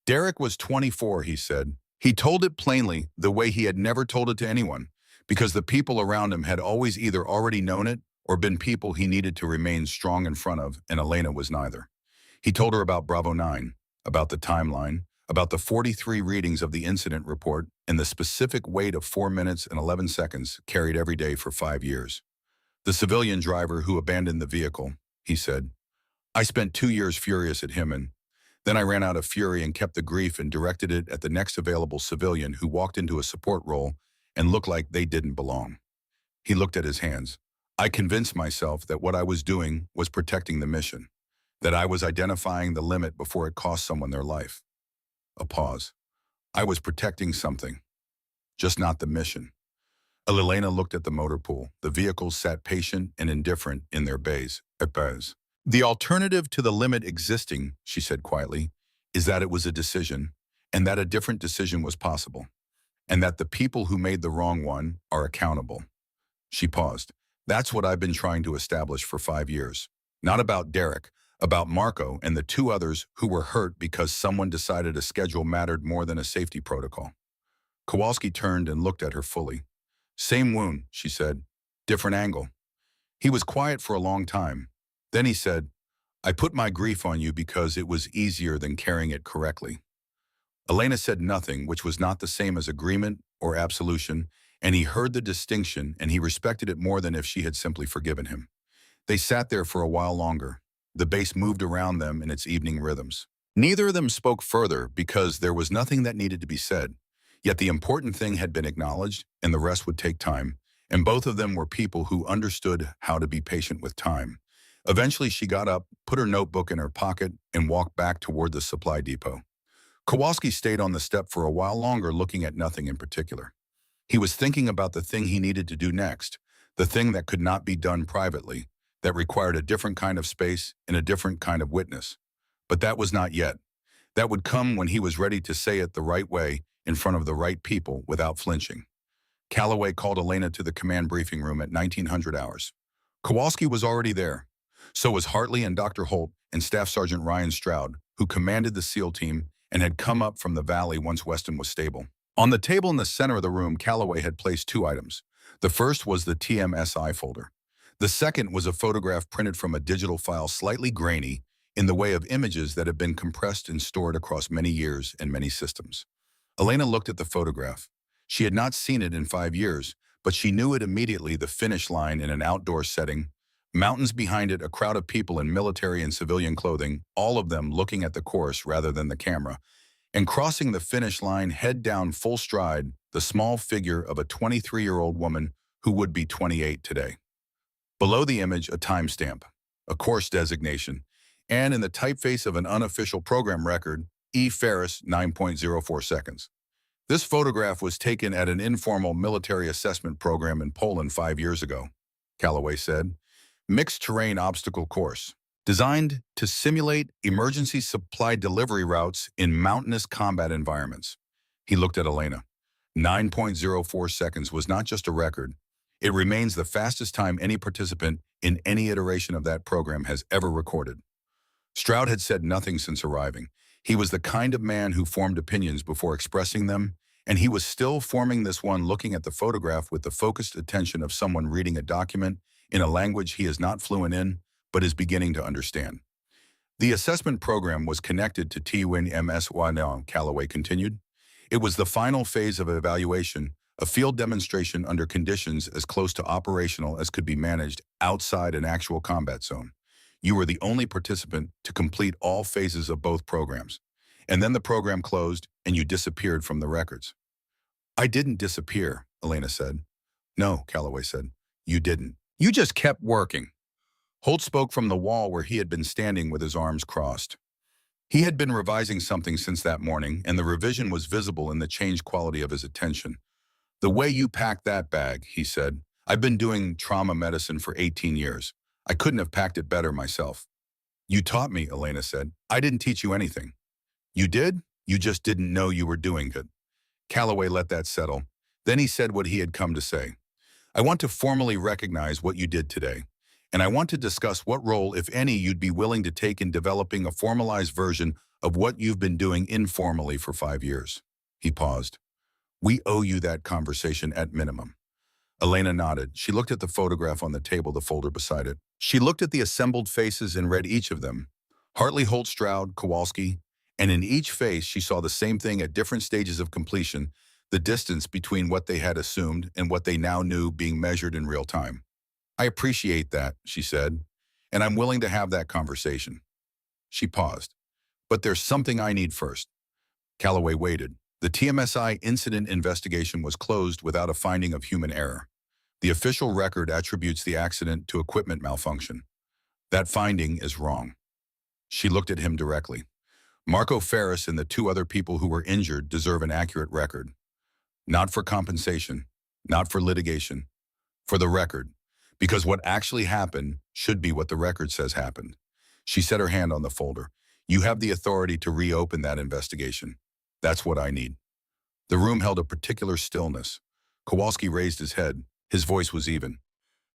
Derek was 24, he said. He told it plainly, the way he had never told it to anyone, because the people around him had always either already known it or been people he needed to remain strong in front of, and Elena was neither. He told her about Bravo 9, about the timeline, about the 43 readings of the incident report, and the specific weight of 4 minutes and 11 seconds carried every day for 5 years. The civilian driver who abandoned the vehicle, he said. I spent 2 years furious at him, and then I ran out of fury and kept the grief and directed it at the next available civilian who walked into a support role and looked like they didn't belong. He looked at his hands. I convinced myself that what I was doing was protecting the mission, that I was identifying the limit before it cost someone their life. A pause. I was protecting something, just not the mission. Elena looked at the motor pool. The vehicles sat patient and indifferent in their bays. The alternative to the limit existing, she said quietly, is that it was a decision, and that a different decision was possible, and that the people who made the wrong one are accountable. She paused. That's what I've been trying to establish for 5 years. Not about Derek, about Marco and the 2 others who were hurt because someone decided a schedule mattered more than a safety protocol. Kowalski turned and looked at her fully. Same wound, she said. Different angle. He was quiet for a long time. Then he said, I put my grief on you because it was easier than carrying it correctly. Elena said nothing, which was not the same as agreement or absolution, and he heard the distinction and he respected it more than if she had simply forgiven him. They sat there for a while longer. The bass moved around them in its evening rhythms. Neither of them spoke further because there was nothing that needed to be said. Yet the important thing had been acknowledged and the rest would take time, and both of them were people who understood how to be patient with time. Eventually she got up, put her notebook in her pocket, and walked back toward the supply depot. Kowalski stayed on the step for a while longer, looking at nothing in particular. He was thinking about the thing he needed to do next, the thing that could not be done privately, that required a different kind of space and a different kind of witness. But that was not yet. That would come when he was ready to say it the right way in front of the right people without flinching. Calloway called Elena to the command briefing room at 1900 hours. Kowalski was already there. So was Hartley and Dr. Holt and Staff Sergeant Ryan Stroud, who commanded the SEAL team and had come up from the valley once Weston was stable. On the table in the center of the room, Calloway had placed 2 items. The first was the TMSI folder. The second was a photograph printed from a digital file, slightly grainy, in the way of images that have been compressed and stored across many years and many systems. Elena looked at the photograph. She had not seen it in 5 years, but she knew it immediately, the finish line in an outdoor setting, mountains behind it, a crowd of people in military and civilian clothing, all of them looking at the course rather than the camera, and crossing the finish line, head down, full stride, the small figure of a 23-year-old woman who would be 28 today. Below the image, a timestamp, a course designation, and in the typeface of an unofficial program record, E. Ferris, 9.04 seconds. This photograph was taken at an informal military assessment program in Poland 5 years ago, Calloway said. Mixed terrain obstacle course, designed to simulate emergency supply delivery routes in mountainous combat environments. He looked at Elena. 9.04 seconds was not just a record. It remains the fastest time any participant in any iteration of that program has ever recorded. Stroud had said nothing since arriving. He was the kind of man who formed opinions before expressing them, and he was still forming this one, looking at the photograph with the focused attention of someone reading a document in a language he is not fluent in, but is beginning to understand. The assessment program was connected to TWNMSY, Calloway continued. It was the final phase of evaluation, a field demonstration under conditions as close to operational as could be managed outside an actual combat zone. You were the only participant to complete all phases of both programs. And then the program closed and you disappeared from the records. I didn't disappear, Elena said. No, Calloway said. You didn't. You just kept working. Holt spoke from the wall where he had been standing with his arms crossed. He had been revising something since that morning, and the revision was visible in the changed quality of his attention. The way you packed that bag, he said. I've been doing trauma medicine for 18 years. I couldn't have packed it better myself. You taught me, Elena said. I didn't teach you anything. You did? You just didn't know you were doing it. Calloway let that settle. Then he said what he had come to say. I want to formally recognize what you did today, and I want to discuss what role, if any, you'd be willing to take in developing a formalized version of what you've been doing informally for 5 years. He paused. We owe you that conversation at minimum. Elena nodded. She looked at the photograph on the table, the folder beside it. She looked at the assembled faces and read each of them. Hartley, Holt, Stroud, Kowalski, and in each face she saw the same thing at different stages of completion, the distance between what they had assumed and what they now knew being measured in real time. I appreciate that, she said, and I'm willing to have that conversation. She paused. But there's something I need first. Calloway waited. The TMSI incident investigation was closed without a finding of human error. The official record attributes the accident to equipment malfunction. That finding is wrong. She looked at him directly. Marco Ferris and the 2 other people who were injured deserve an accurate record. Not for compensation, not for litigation, for the record, because what actually happened should be what the record says happened. She set her hand on the folder. You have the authority to reopen that investigation. That's what I need. The room held a particular stillness. Kowalski raised his head. His voice was even.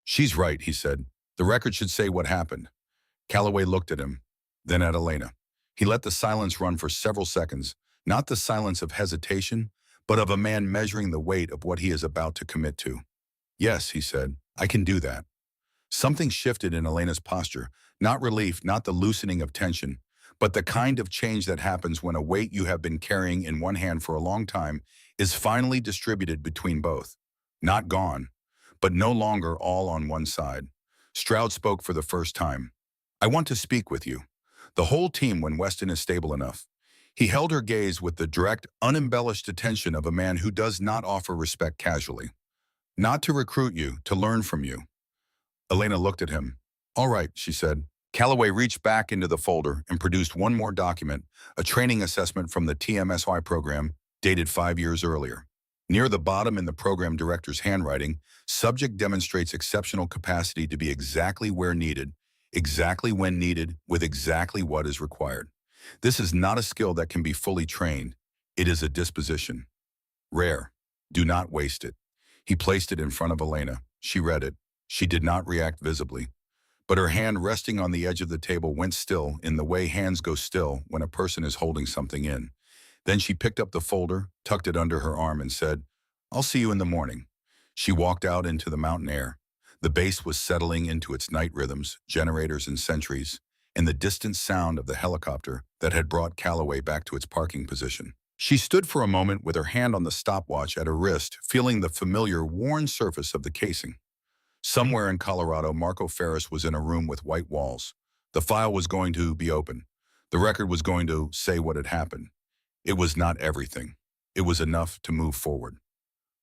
She's right, he said. The record should say what happened. Calloway looked at him, then at Elena. He let the silence run for several seconds, not the silence of hesitation, but of a man measuring the weight of what he is about to commit to. Yes, he said, I can do that. Something shifted in Elena's posture, not relief, not the loosening of tension, but the kind of change that happens when a weight you have been carrying in one hand for a long time is finally distributed between both. Not gone, but no longer all on one side. Stroud spoke for the first time. I want to speak with you. The whole team when Weston is stable enough. He held her gaze with the direct, unembellished attention of a man who does not offer respect casually. Not to recruit you, to learn from you. Elena looked at him. All right, she said. Calloway reached back into the folder and produced one more document, a training assessment from the TMSY program, dated 5 years earlier. Near the bottom in the program director's handwriting, subject demonstrates exceptional capacity to be exactly where needed, exactly when needed, with exactly what is required. This is not a skill that can be fully trained. It is a disposition. Rare. Do not waste it. He placed it in front of Elena. She read it. She did not react visibly. But her hand resting on the edge of the table went still in the way hands go still when a person is holding something in. Then she picked up the folder, tucked it under her arm and said, I'll see you in the morning. She walked out into the mountain air. The base was settling into its night rhythms, generators and sentries, and the distant sound of the helicopter that had brought Calloway back to its parking position. She stood for a moment with her hand on the stopwatch at her wrist, feeling the familiar, worn surface of the casing. Somewhere in Colorado, Marco Ferris was in a room with white walls. The file was going to be open. The record was going to say what had happened. It was not everything. It was enough to move forward.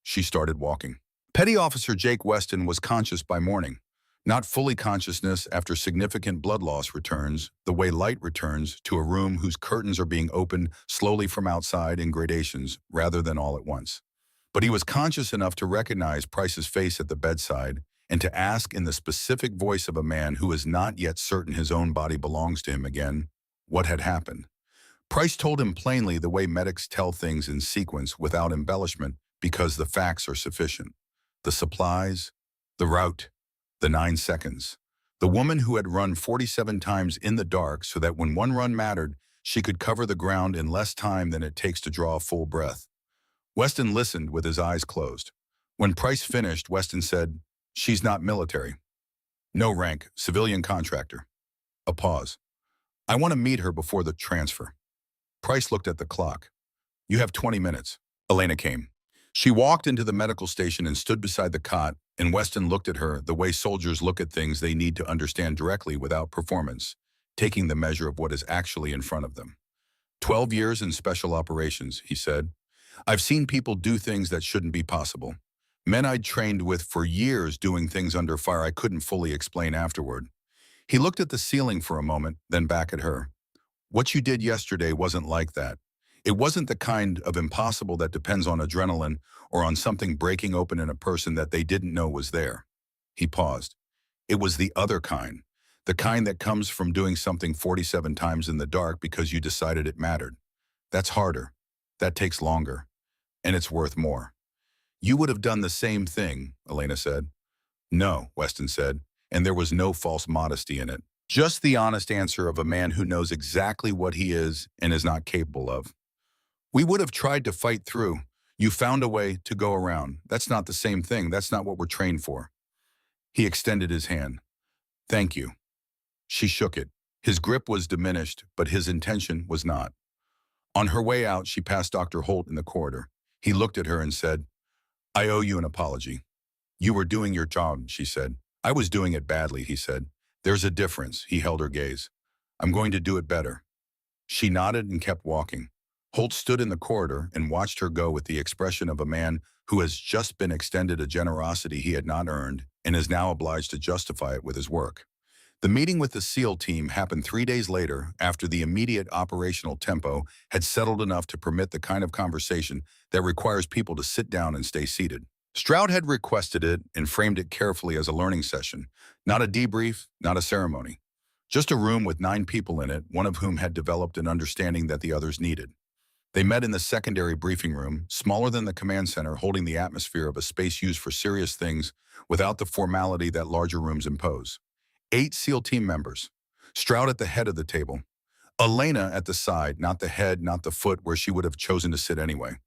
She started walking. Petty Officer Jake Weston was conscious by morning. Not fully consciousness after significant blood loss returns, the way light returns to a room whose curtains are being opened slowly from outside in gradations rather than all at once. But he was conscious enough to recognize Price's face at the bedside and to ask in the specific voice of a man who is not yet certain his own body belongs to him again, what had happened. Price told him plainly the way medics tell things in sequence without embellishment because the facts are sufficient. The supplies, The route, the 9 seconds. The woman who had run 47 times in the dark so that when one run mattered, she could cover the ground in less time than it takes to draw a full breath. Weston listened with his eyes closed. When Price finished, Weston said, "She's not military. No rank, civilian contractor." A pause. "I want to meet her before the transfer." Price looked at the clock. "You have 20 minutes. Elena came. She walked into the medical station and stood beside the cot, and Weston looked at her the way soldiers look at things they need to understand directly without performance, taking the measure of what is actually in front of them. 12 years in special operations, he said. I've seen people do things that shouldn't be possible. Men I'd trained with for years doing things under fire I couldn't fully explain afterward. He looked at the ceiling for a moment, then back at her. What you did yesterday wasn't like that. It wasn't the kind of impossible that depends on adrenaline or on something breaking open in a person that they didn't know was there. He paused. It was the other kind. The kind that comes from doing something 47 times in the dark because you decided it mattered. That's harder. That takes longer. And it's worth more. You would have done the same thing, Elena said. No, Weston said, and there was no false modesty in it. Just the honest answer of a man who knows exactly what he is and is not capable of. We would have tried to fight through. You found a way to go around. That's not the same thing. That's not what we're trained for. He extended his hand. Thank you. She shook it. His grip was diminished, but his intention was not. On her way out, she passed Dr. Holt in the corridor. He looked at her and said, I owe you an apology. You were doing your job, she said. I was doing it badly, he said. There's a difference, he held her gaze. I'm going to do it better. She nodded and kept walking. Holt stood in the corridor and watched her go with the expression of a man who has just been extended a generosity he had not earned and is now obliged to justify it with his work. The meeting with the SEAL team happened 3 days later after the immediate operational tempo had settled enough to permit the kind of conversation that requires people to sit down and stay seated. Stroud had requested it and framed it carefully as a learning session, not a debrief, not a ceremony. Just a room with 9 people in it, one of whom had developed an understanding that the others needed. They met in the secondary briefing room, smaller than the command center, holding the atmosphere of a space used for serious things without the formality that larger rooms impose. 8 SEAL team members. Stroud at the head of the table. Elena at the side, not the head, not the foot where she would have chosen to sit anyway.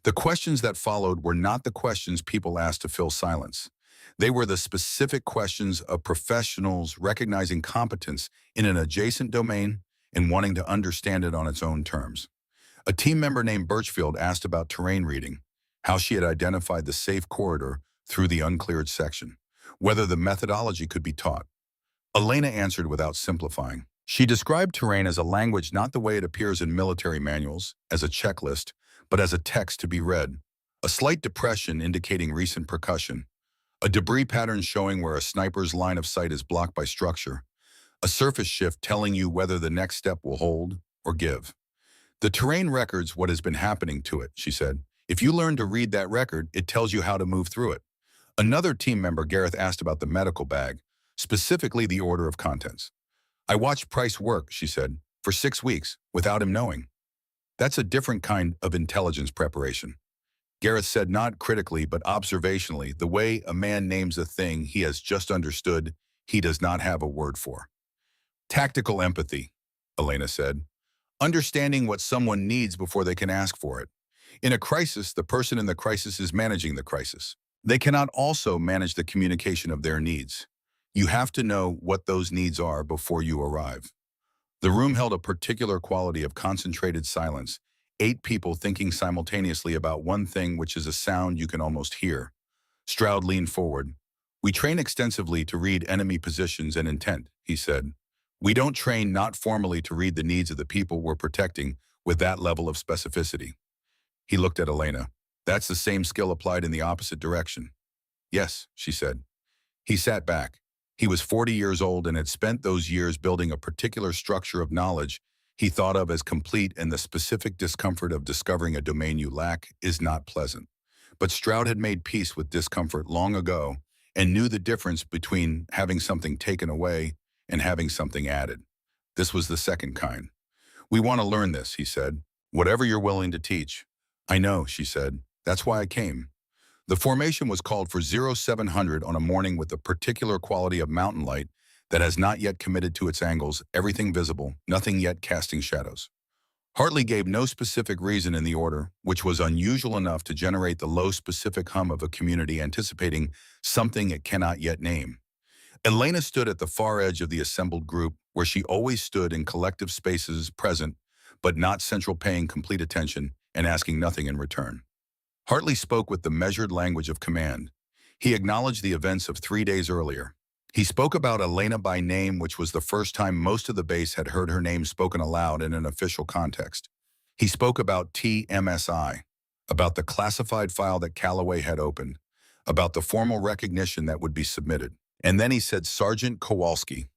The questions that followed were not the questions people asked to fill silence. They were the specific questions of professionals recognizing competence in an adjacent domain and wanting to understand it on its own terms. A team member named Birchfield asked about terrain reading, how she had identified the safe corridor through the uncleared section, whether the methodology could be taught. Elena answered without simplifying. She described terrain as a language not the way it appears in military manuals, as a checklist, but as a text to be read. A slight depression indicating recent percussion. A debris pattern showing where a sniper's line of sight is blocked by structure. A surface shift telling you whether the next step will hold or give. The terrain records what has been happening to it, she said. If you learn to read that record, it tells you how to move through it. Another team member, Gareth, asked about the medical bag, specifically the order of contents. I watched Price work, she said, for 6 weeks, without him knowing. That's a different kind of intelligence preparation. Gareth said not critically but observationally, the way a man names a thing he has just understood he does not have a word for. Tactical empathy, Elena said. Understanding what someone needs before they can ask for it. In a crisis, the person in the crisis is managing the crisis. They cannot also manage the communication of their needs. You have to know what those needs are before you arrive. The room held a particular quality of concentrated silence, 8 people thinking simultaneously about one thing, which is a sound you can almost hear. Stroud leaned forward. We train extensively to read enemy positions and intent, he said. We don't train not formally to read the needs of the people we're protecting with that level of specificity. He looked at Elena. That's the same skill applied in the opposite direction. Yes, she said. He sat back. He was 40 years old and had spent those years building a particular structure of knowledge he thought of as complete, and the specific discomfort of discovering a domain you lack is not pleasant. But Stroud had made peace with discomfort long ago and knew the difference between having something taken away and having something added. This was the second kind. We want to learn this, he said. Whatever you're willing to teach. I know, she said. That's why I came. The formation was called for 0700 on a morning with a particular quality of mountain light that has not yet committed to its angles, everything visible, nothing yet casting shadows. Hartley gave no specific reason in the order, which was unusual enough to generate the low specific hum of a community anticipating something it cannot yet name. Elena stood at the far edge of the assembled group, where she always stood in collective spaces, present, but not central, paying complete attention and asking nothing in return. Hartley spoke with the measured language of command. He acknowledged the events of 3 days earlier. He spoke about Elena by name, which was the first time most of the base had heard her name spoken aloud in an official context. He spoke about TMSI, about the classified file that Calloway had opened, about the formal recognition that would be submitted. And then he said Sergeant Kowalski.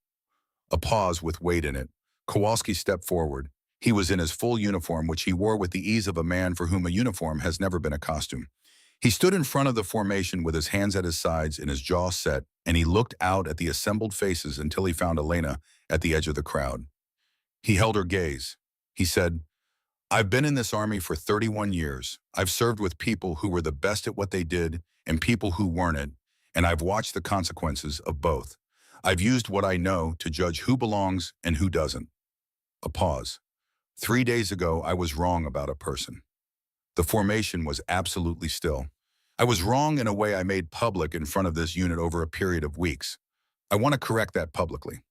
A pause with weight in it. Kowalski stepped forward. He was in his full uniform, which he wore with the ease of a man for whom a uniform has never been a costume. He stood in front of the formation with his hands at his sides and his jaw set, and he looked out at the assembled faces until he found Elena at the edge of the crowd. He held her gaze. He said, "I've been in this army for 31 years. I've served with people who were the best at what they did and people who weren't it, and I've watched the consequences of both. I've used what I know to judge who belongs and who doesn't." A pause. 3 days ago, I was wrong about a person. The formation was absolutely still. I was wrong in a way I made public in front of this unit over a period of weeks. I want to correct that publicly.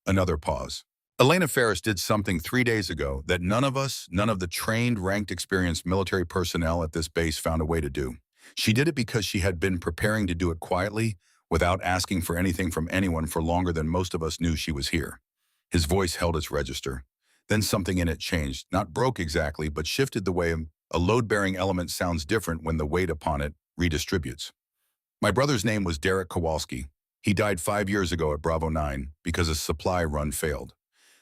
Another pause. Elena Ferris did something 3 days ago that none of us, none of the trained, ranked, experienced military personnel at this base found a way to do. She did it because she had been preparing to do it quietly, without asking for anything from anyone for longer than most of us knew she was here. His voice held its register. Then something in it changed, not broke exactly, but shifted the way a load-bearing element sounds different when the weight upon it redistributes. My brother's name was Derek Kowalski. He died 5 years ago at Bravo 9 because a supply run failed.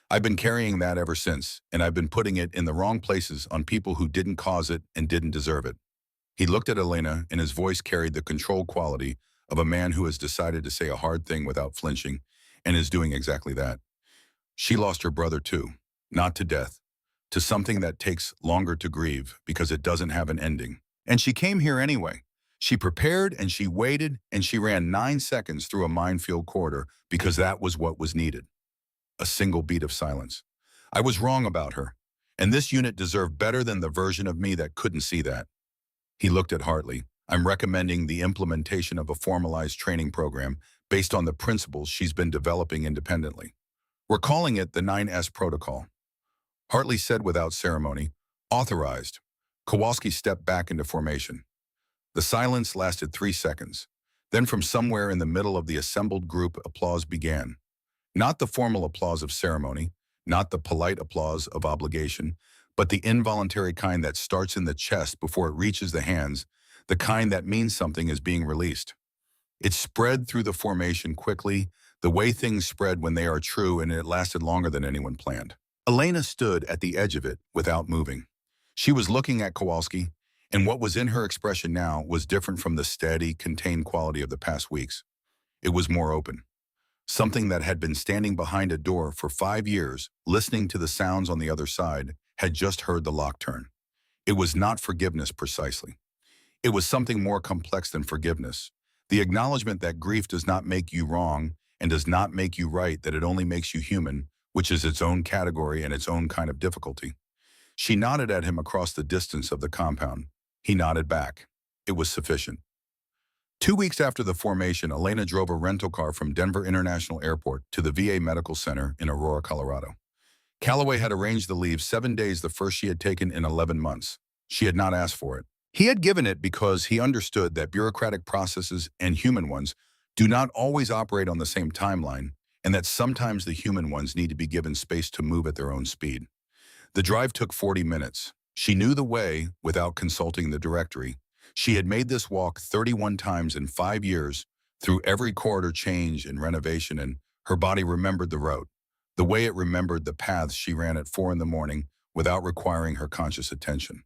I've been carrying that ever since, and I've been putting it in the wrong places on people who didn't cause it and didn't deserve it. He looked at Elena, and his voice carried the controlled quality of a man who has decided to say a hard thing without flinching, and is doing exactly that. She lost her brother too, not to death, to something that takes longer to grieve because it doesn't have an ending. And she came here anyway. She prepared and she waited and she ran 9 seconds through a minefield corridor because that was what was needed. A single beat of silence. I was wrong about her, and this unit deserved better than the version of me that couldn't see that. He looked at Hartley. I'm recommending the implementation of a formalized training program based on the principles she's been developing independently. We're calling it the 9S protocol. Hartley said without ceremony, "Authorized." Kowalski stepped back into formation. The silence lasted 3 seconds. Then from somewhere in the middle of the assembled group, applause began. Not the formal applause of ceremony, not the polite applause of obligation, but the involuntary kind that starts in the chest before it reaches the hands, the kind that means something is being released. It spread through the formation quickly, the way things spread when they are true, and it lasted longer than anyone planned. Elena stood at the edge of it without moving. She was looking at Kowalski, and what was in her expression now was different from the steady, contained quality of the past weeks. It was more open. Something that had been standing behind a door for 5 years, listening to the sounds on the other side, had just heard the lock turn. It was not forgiveness precisely. It was something more complex than forgiveness. The acknowledgement that grief does not make you wrong and does not make you right, that it only makes you human, which is its own category and its own kind of difficulty. She nodded at him across the distance of the compound. He nodded back. It was sufficient. 2 weeks after the formation, Elena drove a rental car from Denver International Airport to the VA Medical Center in Aurora, Colorado. Calloway had arranged the leave 7 days, the first she had taken in 11 months. She had not asked for it. He had given it because he understood that bureaucratic processes and human ones do not always operate on the same timeline, and that sometimes the human ones need to be given space to move at their own speed. The drive took 40 minutes. She knew the way without consulting the directory. She had made this walk 31 times in 5 years, through every corridor change and renovation, and her body remembered the route, the way it remembered the paths she ran at 4 in the morning without requiring her conscious attention.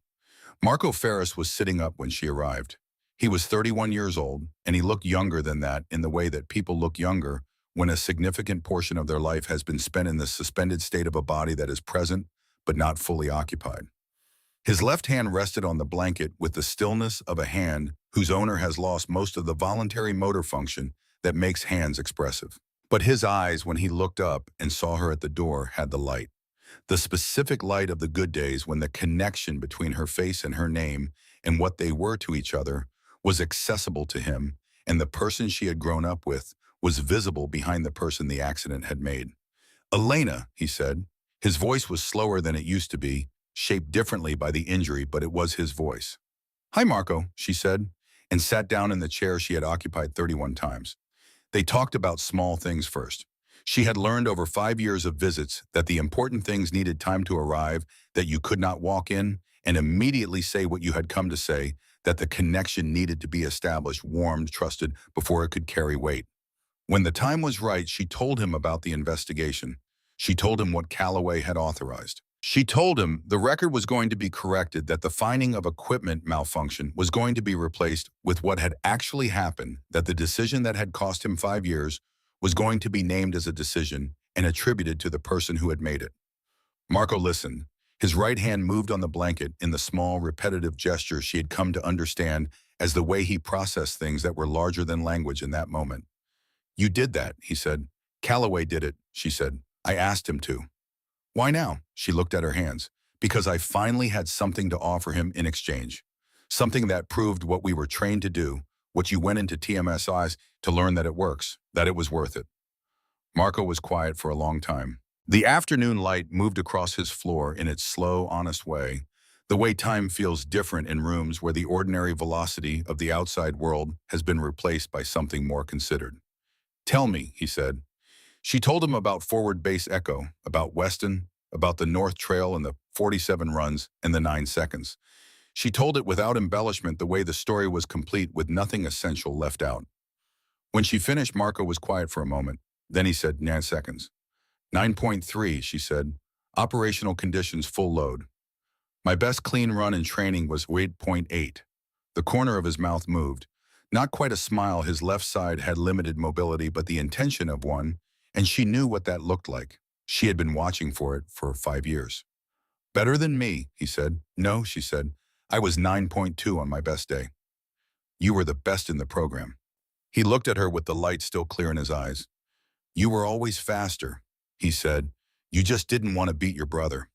Marco Ferris was sitting up when she arrived. He was 31 years old, and he looked younger than that in the way that people look younger when a significant portion of their life has been spent in the suspended state of a body that is present but not fully occupied. His left hand rested on the blanket with the stillness of a hand whose owner has lost most of the voluntary motor function that makes hands expressive. But his eyes, when he looked up and saw her at the door, had the light. The specific light of the good days when the connection between her face and her name and what they were to each other was accessible to him, and the person she had grown up with was visible behind the person the accident had made. "Elena," he said. His voice was slower than it used to be, shaped differently by the injury, but it was his voice. "Hi, Marco," she said, and sat down in the chair she had occupied 31 times. They talked about small things first. She had learned over 5 years of visits that the important things needed time to arrive, that you could not walk in and immediately say what you had come to say, that the connection needed to be established, warmed, trusted, before it could carry weight. When the time was right, she told him about the investigation. She told him what Callaway had authorized. She told him the record was going to be corrected, that the finding of equipment malfunction was going to be replaced with what had actually happened, that the decision that had cost him 5 years was going to be named as a decision and attributed to the person who had made it. Marco listened. His right hand moved on the blanket in the small, repetitive gesture she had come to understand as the way he processed things that were larger than language in that moment. "You did that," he said. "Callaway did it," she said. "I asked him to." "Why now?" She looked at her hands. "Because I finally had something to offer him in exchange. Something that proved what we were trained to do, what you went into TMSIs to learn, that it works, that it was worth it." Marco was quiet for a long time. The afternoon light moved across his floor in its slow, honest way, the way time feels different in rooms where the ordinary velocity of the outside world has been replaced by something more considered. "Tell me," he said. She told him about Forward Base Echo, about Weston, about the North Trail and the 47 runs and the 9 seconds. She told it without embellishment, the way the story was complete with nothing essential left out. When she finished, Marco was quiet for a moment. Then he said, 9 seconds. 9.3, she said. Operational conditions, full load. My best clean run in training was 8.8. The corner of his mouth moved. Not quite a smile, his left side had limited mobility, but the intention of one, and she knew what that looked like. She had been watching for it for 5 years. "Better than me," he said. "No," she said. "I was 9.2 on my best day." "You were the best in the program." He looked at her with the light still clear in his eyes. "You were always faster," he said. "You just didn't want to beat your brother."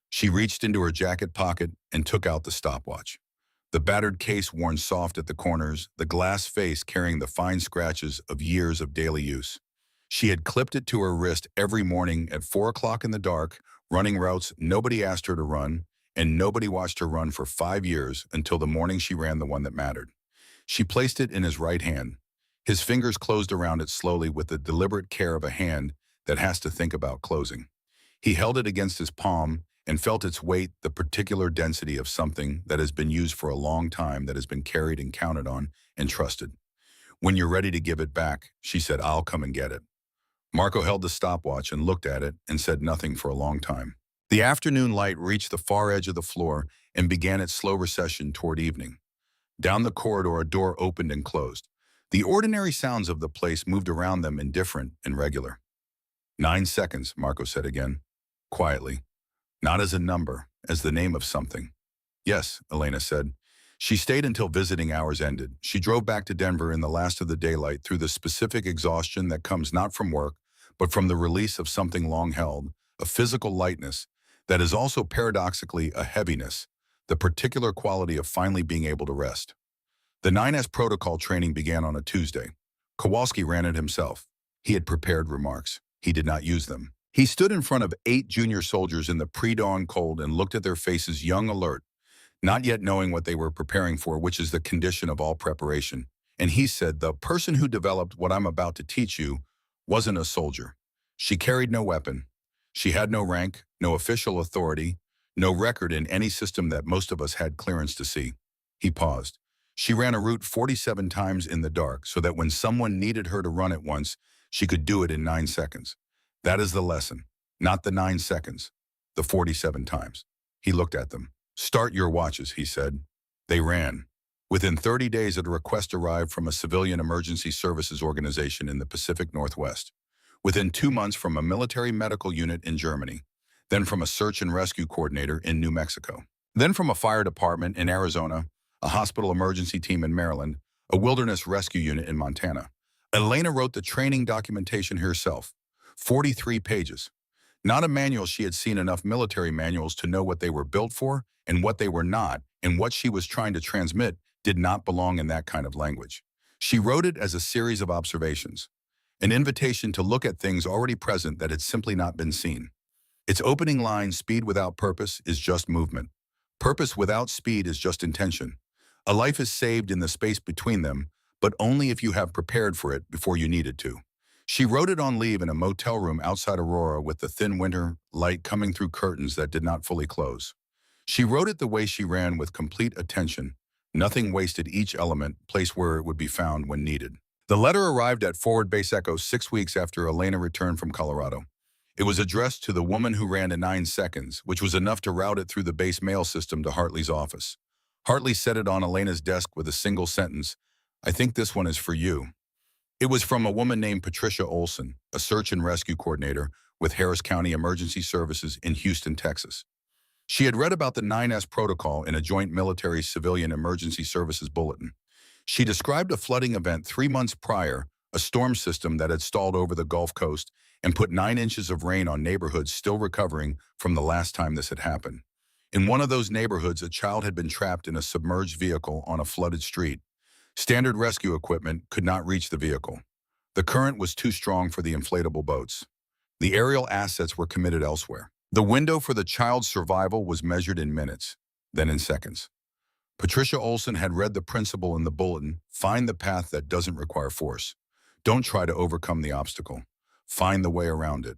She reached into her jacket pocket and took out the stopwatch. The battered case worn soft at the corners, the glass face carrying the fine scratches of years of daily use. She had clipped it to her wrist every morning at 4 o'clock in the dark, running routes nobody asked her to run, and nobody watched her run for 5 years until the morning she ran the one that mattered. She placed it in his right hand. His fingers closed around it slowly with the deliberate care of a hand that has to think about closing. He held it against his palm and felt its weight, the particular density of something that has been used for a long time, that has been carried and counted on and trusted. "When you're ready to give it back," she said, "I'll come and get it." Marco held the stopwatch and looked at it and said nothing for a long time. The afternoon light reached the far edge of the floor and began its slow recession toward evening. Down the corridor, a door opened and closed. The ordinary sounds of the place moved around them, indifferent and regular. 9 seconds, Marco said again, quietly. Not as a number, as the name of something. Yes, Elena said. She stayed until visiting hours ended. She drove back to Denver in the last of the daylight through the specific exhaustion that comes not from work, but from the release of something long held, a physical lightness that is also paradoxically a heaviness, the particular quality of finally being able to rest. The 9S protocol training began on a Tuesday. Kowalski ran it himself. He had prepared remarks. He did not use them. He stood in front of 8 junior soldiers in the pre-dawn cold and looked at their faces, young, alert, not yet knowing what they were preparing for, which is the condition of all preparation. And he said, the person who developed what I'm about to teach you wasn't a soldier. She carried no weapon. She had no rank, no official authority, no record in any system that most of us had clearance to see. He paused. She ran a route 47 times in the dark so that when someone needed her to run it once, she could do it in 9 seconds. That is the lesson, not the 9 seconds, the 47 times. He looked at them. Start your watches, he said. They ran. Within 30 days, a request arrived from a civilian emergency services organization in the Pacific Northwest. Within 2 months, from a military medical unit in Germany. Then from a search and rescue coordinator in New Mexico. Then from a fire department in Arizona, a hospital emergency team in Maryland, a wilderness rescue unit in Montana. Elena wrote the training documentation herself, 43 pages. Not a manual. She had seen enough military manuals to know what they were built for and what they were not, and what she was trying to transmit did not belong in that kind of language. She wrote it as a series of observations, an invitation to look at things already present that had simply not been seen. Its opening line, speed without purpose, is just movement. Purpose without speed is just intention. A life is saved in the space between them, but only if you have prepared for it before you needed to. She wrote it on leave in a motel room outside Aurora with the thin winter light coming through curtains that did not fully close. She wrote it the way she ran, with complete attention. Nothing wasted, each element placed where it would be found when needed. The letter arrived at Forward Base Echo 6 weeks after Elena returned from Colorado. It was addressed to the woman who ran in 9 seconds, which was enough to route it through the base mail system to Hartley's office. Hartley set it on Elena's desk with a single sentence, "I think this one is for you." It was from a woman named Patricia Olson, a search and rescue coordinator with Harris County Emergency Services in Houston, Texas. She had read about the 9S protocol in a joint military-civilian emergency services bulletin. She described a flooding event 3 months prior, a storm system that had stalled over the Gulf Coast and put 9 inches of rain on neighborhoods still recovering from the last time this had happened. In one of those neighborhoods, a child had been trapped in a submerged vehicle on a flooded street. Standard rescue equipment could not reach the vehicle. The current was too strong for the inflatable boats. The aerial assets were committed elsewhere. The window for the child's survival was measured in minutes, then in seconds. Patricia Olson had read the principle in the bulletin: find the path that doesn't require force. Don't try to overcome the obstacle. Find the way around it.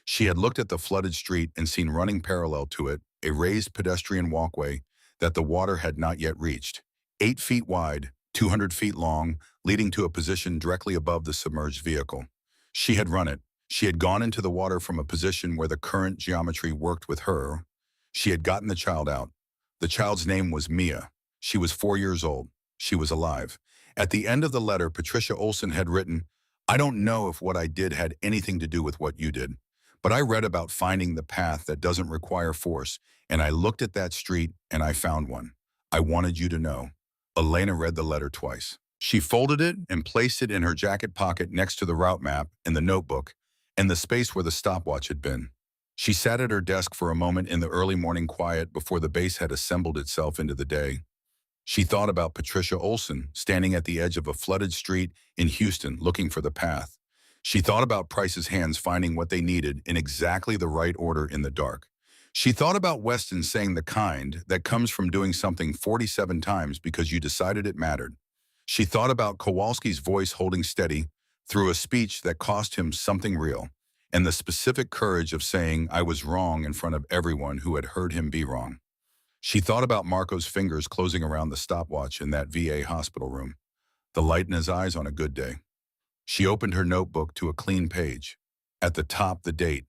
She had looked at the flooded street and seen running parallel to it a raised pedestrian walkway that the water had not yet reached. 8 feet wide, 200 feet long, leading to a position directly above the submerged vehicle. She had run it. She had gone into the water from a position where the current geometry worked with her. She had gotten the child out. The child's name was Mia. She was 4 years old. She was alive. At the end of the letter, Patricia Olson had written, "I don't know if what I did had anything to do with what you did, but I read about finding the path that doesn't require force, and I looked at that street and I found one. I wanted you to know." Elena read the letter twice. She folded it and placed it in her jacket pocket next to the route map and the notebook and the space where the stopwatch had been. She sat at her desk for a moment in the early morning quiet before the base had assembled itself into the day. She thought about Patricia Olson standing at the edge of a flooded street in Houston looking for the path. She thought about Price's hands finding what they needed in exactly the right order in the dark. She thought about Weston saying the kind that comes from doing something 47 times because you decided it mattered. She thought about Kowalski's voice holding steady through a speech that cost him something real, and the specific courage of saying "I was wrong" in front of everyone who had heard him be wrong. She thought about Marco's fingers closing around the stopwatch in that VA hospital room, the light in his eyes on a good day. She opened her notebook to a clean page. At the top, the date.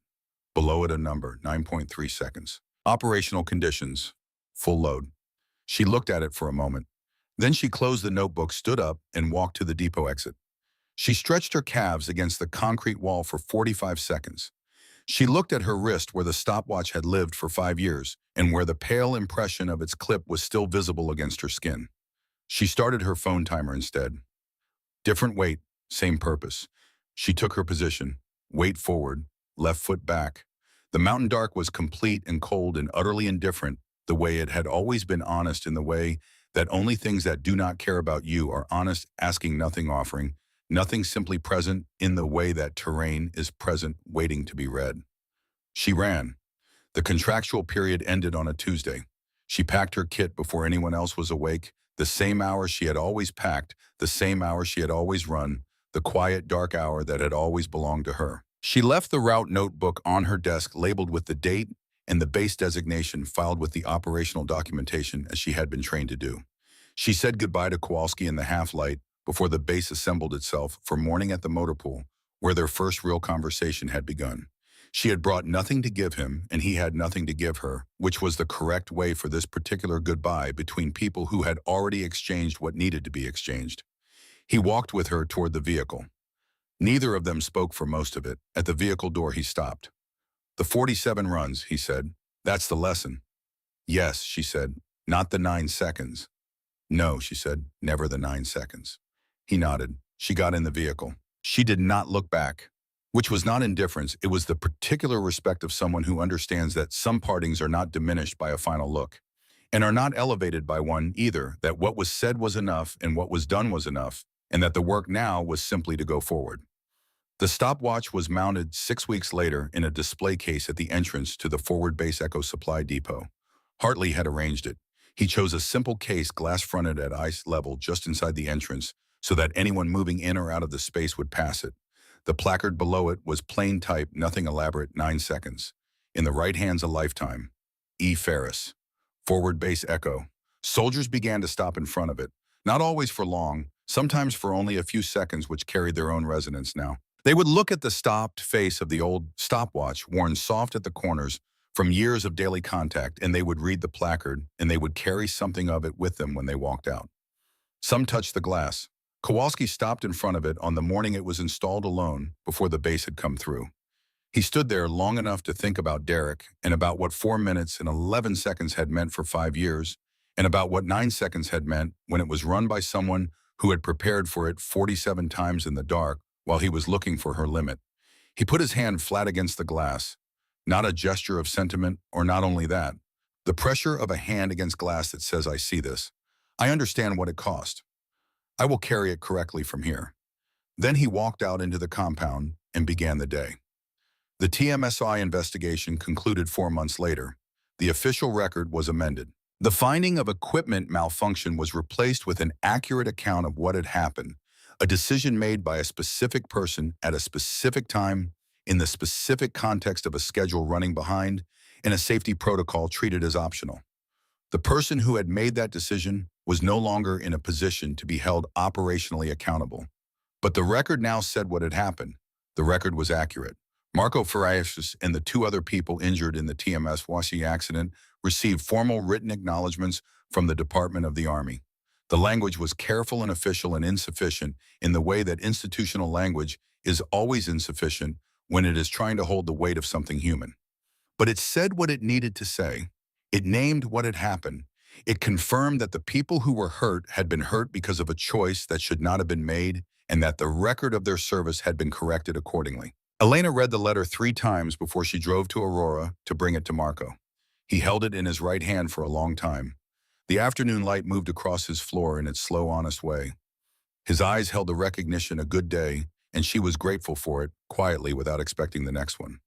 Below it, a number, 9.3 seconds. Operational conditions, full load. She looked at it for a moment. Then she closed the notebook, stood up, and walked to the depot exit. She stretched her calves against the concrete wall for 45 seconds. She looked at her wrist where the stopwatch had lived for 5 years and where the pale impression of its clip was still visible against her skin. She started her phone timer instead. Different weight, same purpose. She took her position, weight forward, left foot back. The mountain dark was complete and cold and utterly indifferent, the way it had always been, honest in the way that only things that do not care about you are honest, asking nothing, offering nothing, simply present in the way that terrain is present, waiting to be read. She ran. The contractual period ended on a Tuesday. She packed her kit before anyone else was awake, the same hour she had always packed, the same hour she had always run, the quiet, dark hour that had always belonged to her. She left the route notebook on her desk labeled with the date and the base designation filed with the operational documentation as she had been trained to do. She said goodbye to Kowalski in the half-light before the base assembled itself for morning at the motor pool, where their first real conversation had begun. She had brought nothing to give him, and he had nothing to give her, which was the correct way for this particular goodbye between people who had already exchanged what needed to be exchanged. He walked with her toward the vehicle. Neither of them spoke for most of it. At the vehicle door, he stopped. "The 47 runs," he said. "That's the lesson." Yes, she said, not the 9 seconds. No, she said, never the 9 seconds. He nodded. She got in the vehicle. She did not look back, which was not indifference. It was the particular respect of someone who understands that some partings are not diminished by a final look and are not elevated by one either, that what was said was enough and what was done was enough, and that the work now was simply to go forward. The stopwatch was mounted 6 weeks later in a display case at the entrance to the Forward Base Echo Supply Depot. Hartley had arranged it. He chose a simple case glass-fronted at eye level just inside the entrance so that anyone moving in or out of the space would pass it. The placard below it was plain type, nothing elaborate, 9 seconds. In the right hands, a lifetime. E. Ferris. Forward Base Echo. Soldiers began to stop in front of it, not always for long, sometimes for only a few seconds, which carried their own resonance now. They would look at the stopped face of the old stopwatch, worn soft at the corners from years of daily contact, and they would read the placard, and they would carry something of it with them when they walked out. Some touched the glass. Kowalski stopped in front of it on the morning it was installed alone before the base had come through. He stood there long enough to think about Derek and about what 4 minutes and 11 seconds had meant for 5 years, and about what 9 seconds had meant when it was run by someone who had prepared for it 47 times in the dark while he was looking for her limit. He put his hand flat against the glass, not a gesture of sentiment, or not only that, the pressure of a hand against glass that says, I see this. I understand what it cost. I will carry it correctly from here. Then he walked out into the compound and began the day. The TMSI investigation concluded 4 months later. The official record was amended. The finding of equipment malfunction was replaced with an accurate account of what had happened, a decision made by a specific person at a specific time in the specific context of a schedule running behind and a safety protocol treated as optional. The person who had made that decision was no longer in a position to be held operationally accountable. But the record now said what had happened. The record was accurate. Marco Farias and the 2 other people injured in the TMS Washi accident received formal written acknowledgments from the Department of the Army. The language was careful and official and insufficient in the way that institutional language is always insufficient when it is trying to hold the weight of something human. But it said what it needed to say. It named what had happened. It confirmed that the people who were hurt had been hurt because of a choice that should not have been made, and that the record of their service had been corrected accordingly. Elena read the letter 3 times before she drove to Aurora to bring it to Marco. He held it in his right hand for a long time. The afternoon light moved across his floor in its slow, honest way. His eyes held the recognition, a good day, and she was grateful for it, quietly, without expecting the next one.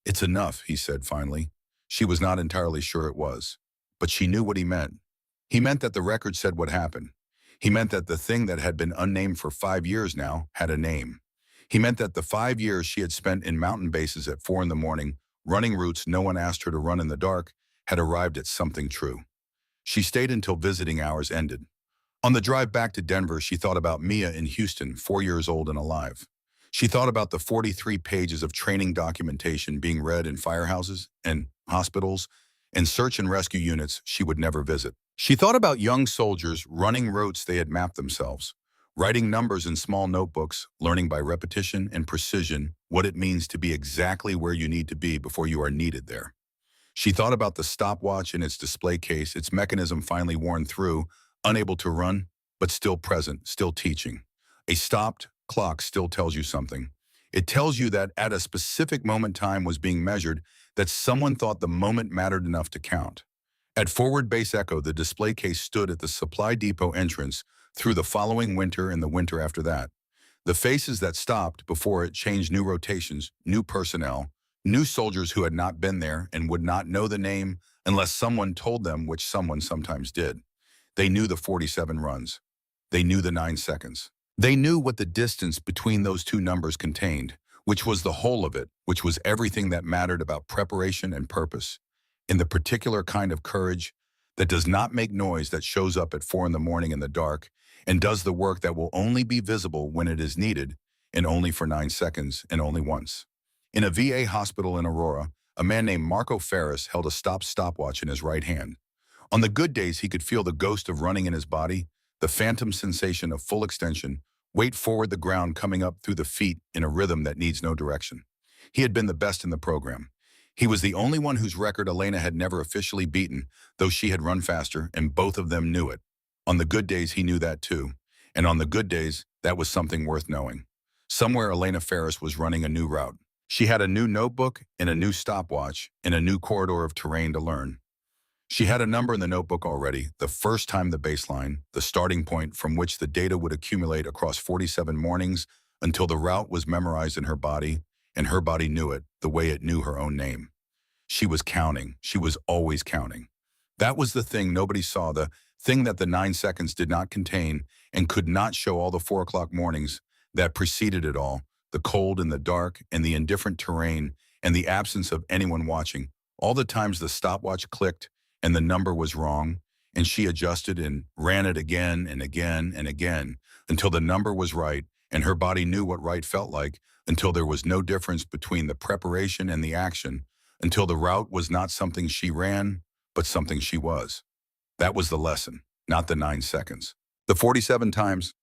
It's enough, he said finally. She was not entirely sure it was, but she knew what he meant. He meant that the record said what happened. He meant that the thing that had been unnamed for 5 years now had a name. He meant that the 5 years she had spent in mountain bases at 4 in the morning, running routes no one asked her to run in the dark, had arrived at something true. She stayed until visiting hours ended. On the drive back to Denver, she thought about Mia in Houston, 4 years old and alive. She thought about the 43 pages of training documentation being read in firehouses and hospitals and search and rescue units she would never visit. She thought about young soldiers running routes they had mapped themselves, writing numbers in small notebooks, learning by repetition and precision what it means to be exactly where you need to be before you are needed there. She thought about the stopwatch in its display case, its mechanism finally worn through, unable to run, but still present, still teaching. A stopped clock still tells you something. It tells you that at a specific moment time was being measured, that someone thought the moment mattered enough to count. At Forward Base Echo, the display case stood at the supply depot entrance through the following winter and the winter after that. The faces that stopped before it changed new rotations, new personnel, new soldiers who had not been there and would not know the name unless someone told them, which someone sometimes did. They knew the 47 runs. They knew the 9 seconds. They knew what the distance between those 2 numbers contained, which was the whole of it, which was everything that mattered about preparation and purpose, in the particular kind of courage that does not make noise, that shows up at 4 in the morning in the dark and does the work that will only be visible when it is needed, and only for 9 seconds and only once. In a VA hospital in Aurora, a man named Marco Ferris held a stopwatch in his right hand. On the good days, he could feel the ghost of running in his body, the phantom sensation of full extension, weight forward the ground coming up through the feet in a rhythm that needs no direction. He had been the best in the program. He was the only one whose record Elena had never officially beaten, though she had run faster, and both of them knew it. On the good days, he knew that too. And on the good days, that was something worth knowing. Somewhere Elena Ferris was running a new route. She had a new notebook and a new stopwatch and a new corridor of terrain to learn. She had a number in the notebook already, the first time the baseline, the starting point from which the data would accumulate across 47 mornings until the route was memorized in her body, and her body knew it the way it knew her own name. She was counting. She was always counting. That was the thing nobody saw, the thing that the 9 seconds did not contain and could not show all the 4 o'clock mornings that preceded it all, the cold and the dark and the indifferent terrain and the absence of anyone watching, all the times the stopwatch clicked and the number was wrong, and she adjusted and ran it again and again and again until the number was right and her body knew what right felt like, until there was no difference between the preparation and the action, until the route was not something she ran, but something she was. That was the lesson, not the 9 seconds. The 47 times